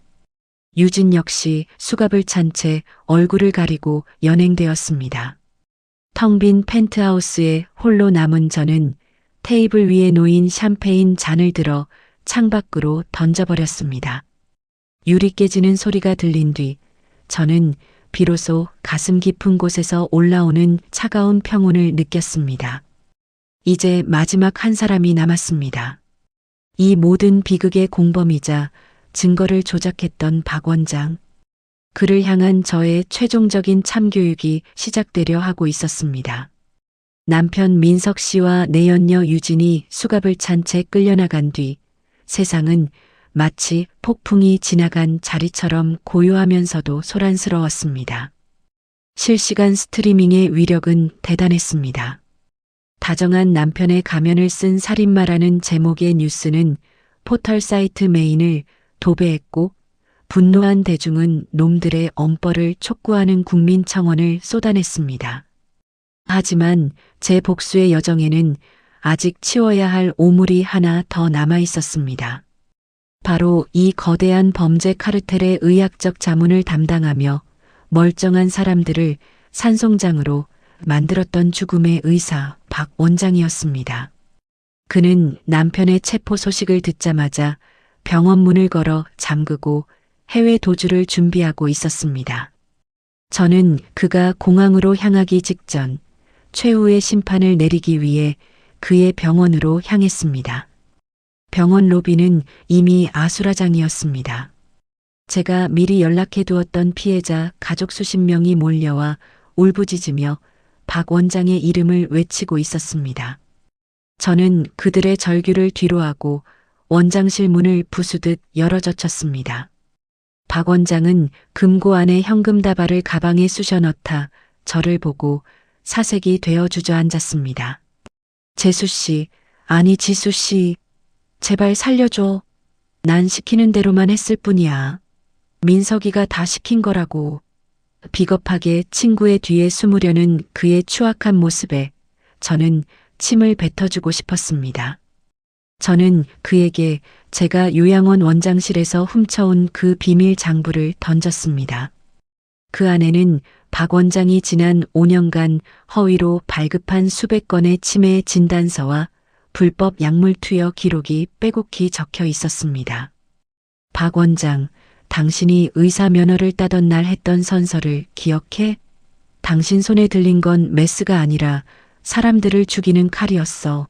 유진 역시 수갑을 찬 채 얼굴을 가리고 연행되었습니다. 텅 빈 펜트하우스에 홀로 남은 저는 테이블 위에 놓인 샴페인 잔을 들어 창밖으로 던져버렸습니다. 유리 깨지는 소리가 들린 뒤 저는 비로소 가슴 깊은 곳에서 올라오는 차가운 평온을 느꼈습니다. 이제 마지막 한 사람이 남았습니다. 이 모든 비극의 공범이자 증거를 조작했던 박 원장. 그를 향한 저의 최종적인 참교육이 시작되려 하고 있었습니다. 남편 민석 씨와 내연녀 유진이 수갑을 찬 채 끌려나간 뒤 세상은 마치 폭풍이 지나간 자리처럼 고요하면서도 소란스러웠습니다. 실시간 스트리밍의 위력은 대단했습니다. 다정한 남편의 가면을 쓴 살인마라는 제목의 뉴스는 포털 사이트 메인을 도배했고 분노한 대중은 놈들의 엄벌을 촉구하는 국민청원을 쏟아냈습니다. 하지만 제 복수의 여정에는 아직 치워야 할 오물이 하나 더 남아 있었습니다. 바로 이 거대한 범죄 카르텔의 의학적 자문을 담당하며 멀쩡한 사람들을 산송장으로 만들었던 죽음의 의사 박 원장이었습니다. 그는 남편의 체포 소식을 듣자마자 병원 문을 걸어 잠그고 해외 도주를 준비하고 있었습니다. 저는 그가 공항으로 향하기 직전 최후의 심판을 내리기 위해 그의 병원으로 향했습니다. 병원 로비는 이미 아수라장이었습니다. 제가 미리 연락해 두었던 피해자 가족 수십 명이 몰려와 울부짖으며 박 원장의 이름을 외치고 있었습니다. 저는 그들의 절규를 뒤로하고 원장실 문을 부수듯 열어젖혔습니다. 박 원장은 금고 안에 현금 다발을 가방에 쑤셔 넣다 저를 보고 사색이 되어 주저앉았습니다. 재수 씨, 아니 지수 씨, 제발 살려줘. 난 시키는 대로만 했을 뿐이야. 민석이가 다 시킨 거라고. 비겁하게 친구의 뒤에 숨으려는 그의 추악한 모습에 저는 침을 뱉어주고 싶었습니다. 저는 그에게 제가 요양원 원장실에서 훔쳐온 그 비밀 장부를 던졌습니다. 그 안에는 박 원장이 지난 5년간 허위로 발급한 수백 건의 치매 진단서와 불법 약물 투여 기록이 빼곡히 적혀 있었습니다. 박 원장, 당신이 의사 면허를 따던 날 했던 선서를 기억해? 당신 손에 들린 건 메스가 아니라 사람들을 죽이는 칼이었어.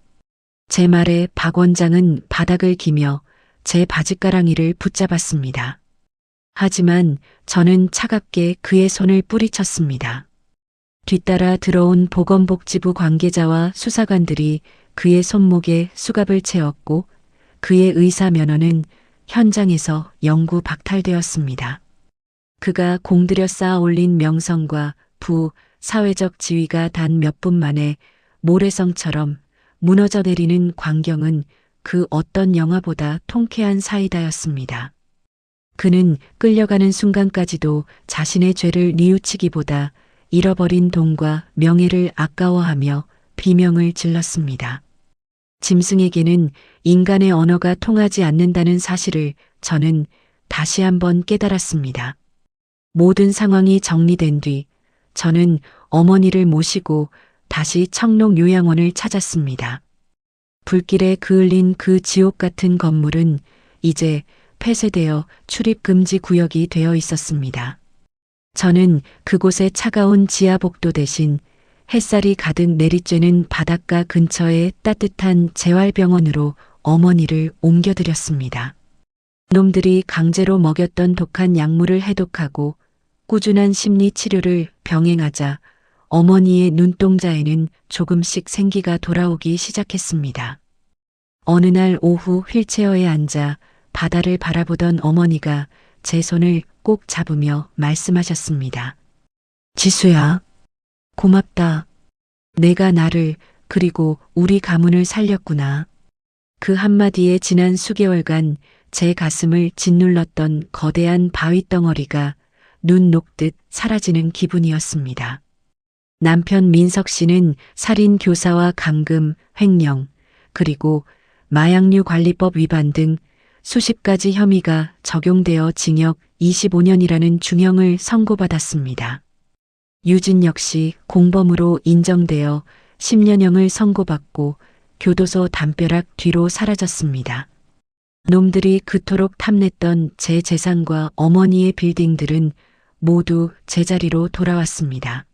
제 말에 박 원장은 바닥을 기며 제 바짓가랑이를 붙잡았습니다. 하지만 저는 차갑게 그의 손을 뿌리쳤습니다. 뒤따라 들어온 보건복지부 관계자와 수사관들이 그의 손목에 수갑을 채웠고 그의 의사 면허는 현장에서 영구 박탈되었습니다. 그가 공들여 쌓아 올린 명성과 부, 사회적 지위가 단 몇 분 만에 모래성처럼 무너져 내리는 광경은 그 어떤 영화보다 통쾌한 사이다였습니다. 그는 끌려가는 순간까지도 자신의 죄를 뉘우치기보다 잃어버린 돈과 명예를 아까워하며 비명을 질렀습니다. 짐승에게는 인간의 언어가 통하지 않는다는 사실을 저는 다시 한번 깨달았습니다. 모든 상황이 정리된 뒤 저는 어머니를 모시고 다시 청록 요양원을 찾았습니다. 불길에 그을린 그 지옥 같은 건물은 이제 폐쇄되어 출입금지 구역이 되어 있었습니다. 저는 그곳의 차가운 지하복도 대신 햇살이 가득 내리쬐는 바닷가 근처의 따뜻한 재활병원으로 어머니를 옮겨드렸습니다. 놈들이 강제로 먹였던 독한 약물을 해독하고 꾸준한 심리 치료를 병행하자 어머니의 눈동자에는 조금씩 생기가 돌아오기 시작했습니다. 어느 날 오후 휠체어에 앉아 바다를 바라보던 어머니가 제 손을 꼭 잡으며 말씀하셨습니다. 지수야, 고맙다. 내가 나를 그리고 우리 가문을 살렸구나. 그 한마디에 지난 수개월간 제 가슴을 짓눌렀던 거대한 바위덩어리가 눈 녹듯 사라지는 기분이었습니다. 남편 민석 씨는 살인 교사와 감금, 횡령, 그리고 마약류 관리법 위반 등 수십 가지 혐의가 적용되어 징역 25년이라는 중형을 선고받았습니다. 유진 역시 공범으로 인정되어 10년형을 선고받고 교도소 담벼락 뒤로 사라졌습니다. 놈들이 그토록 탐냈던 제 재산과 어머니의 빌딩들은 모두 제자리로 돌아왔습니다.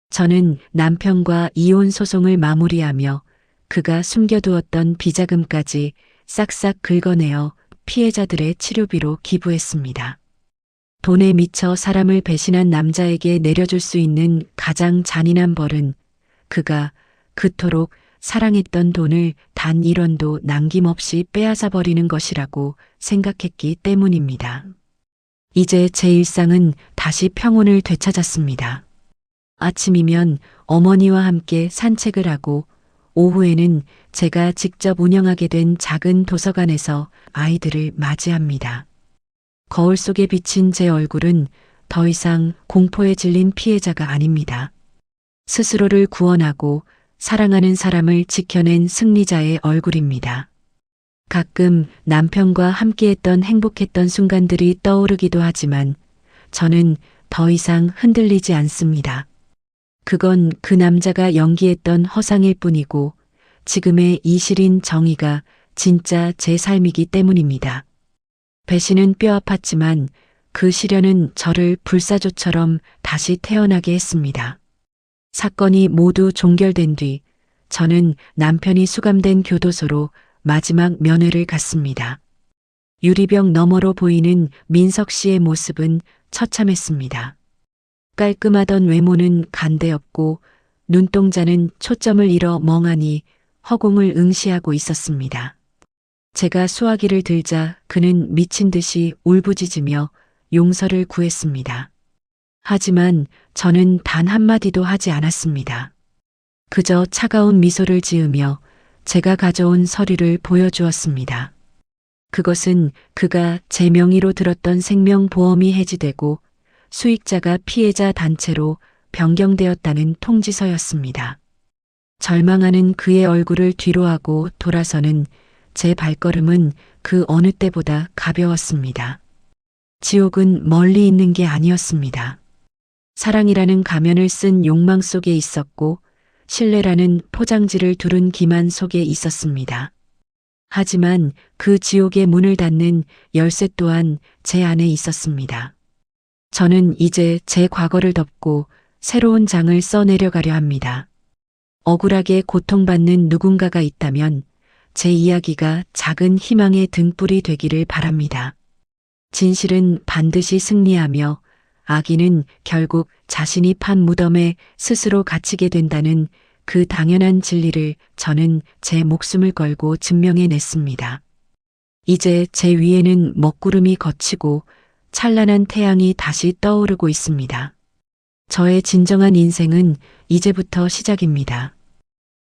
저는 남편과 이혼 소송을 마무리하며 그가 숨겨두었던 비자금까지 싹싹 긁어내어 피해자들의 치료비로 기부했습니다. 돈에 미쳐 사람을 배신한 남자에게 내려줄 수 있는 가장 잔인한 벌은 그가 그토록 사랑했던 돈을 단 1원도 남김없이 빼앗아 버리는 것이라고 생각했기 때문입니다. 이제 제 일상은 다시 평온을 되찾았습니다. 아침이면 어머니와 함께 산책을 하고 오후에는 제가 직접 운영하게 된 작은 도서관에서 아이들을 맞이합니다. 거울 속에 비친 제 얼굴은 더 이상 공포에 질린 피해자가 아닙니다. 스스로를 구원하고 사랑하는 사람을 지켜낸 승리자의 얼굴입니다. 가끔 남편과 함께했던 행복했던 순간들이 떠오르기도 하지만 저는 더 이상 흔들리지 않습니다. 그건 그 남자가 연기했던 허상일 뿐이고 지금의 이실인 정의가 진짜 제 삶이기 때문입니다. 배신은 뼈아팠지만 그 시련은 저를 불사조처럼 다시 태어나게 했습니다. 사건이 모두 종결된 뒤 저는 남편이 수감된 교도소로 마지막 면회를 갔습니다. 유리병 너머로 보이는 민석 씨의 모습은 처참했습니다. 깔끔하던 외모는 간대없고 눈동자는 초점을 잃어 멍하니 허공을 응시하고 있었습니다. 제가 수화기를 들자 그는 미친 듯이 울부짖으며 용서를 구했습니다. 하지만 저는 단 한마디도 하지 않았습니다. 그저 차가운 미소를 지으며 제가 가져온 서류를 보여주었습니다. 그것은 그가 제 명의로 들었던 생명보험이 해지되고 수익자가 피해자 단체로 변경되었다는 통지서였습니다. 절망하는 그의 얼굴을 뒤로하고 돌아서는 제 발걸음은 그 어느 때보다 가벼웠습니다. 지옥은 멀리 있는 게 아니었습니다. 사랑이라는 가면을 쓴 욕망 속에 있었고 신뢰라는 포장지를 두른 기만 속에 있었습니다. 하지만 그 지옥의 문을 닫는 열쇠 또한 제 안에 있었습니다. 저는 이제 제 과거를 덮고 새로운 장을 써내려가려 합니다. 억울하게 고통받는 누군가가 있다면 제 이야기가 작은 희망의 등불이 되기를 바랍니다. 진실은 반드시 승리하며 악인은 결국 자신이 판 무덤에 스스로 갇히게 된다는 그 당연한 진리를 저는 제 목숨을 걸고 증명해냈습니다. 이제 제 위에는 먹구름이 걷히고 찬란한 태양이 다시 떠오르고 있습니다. 저의 진정한 인생은 이제부터 시작입니다.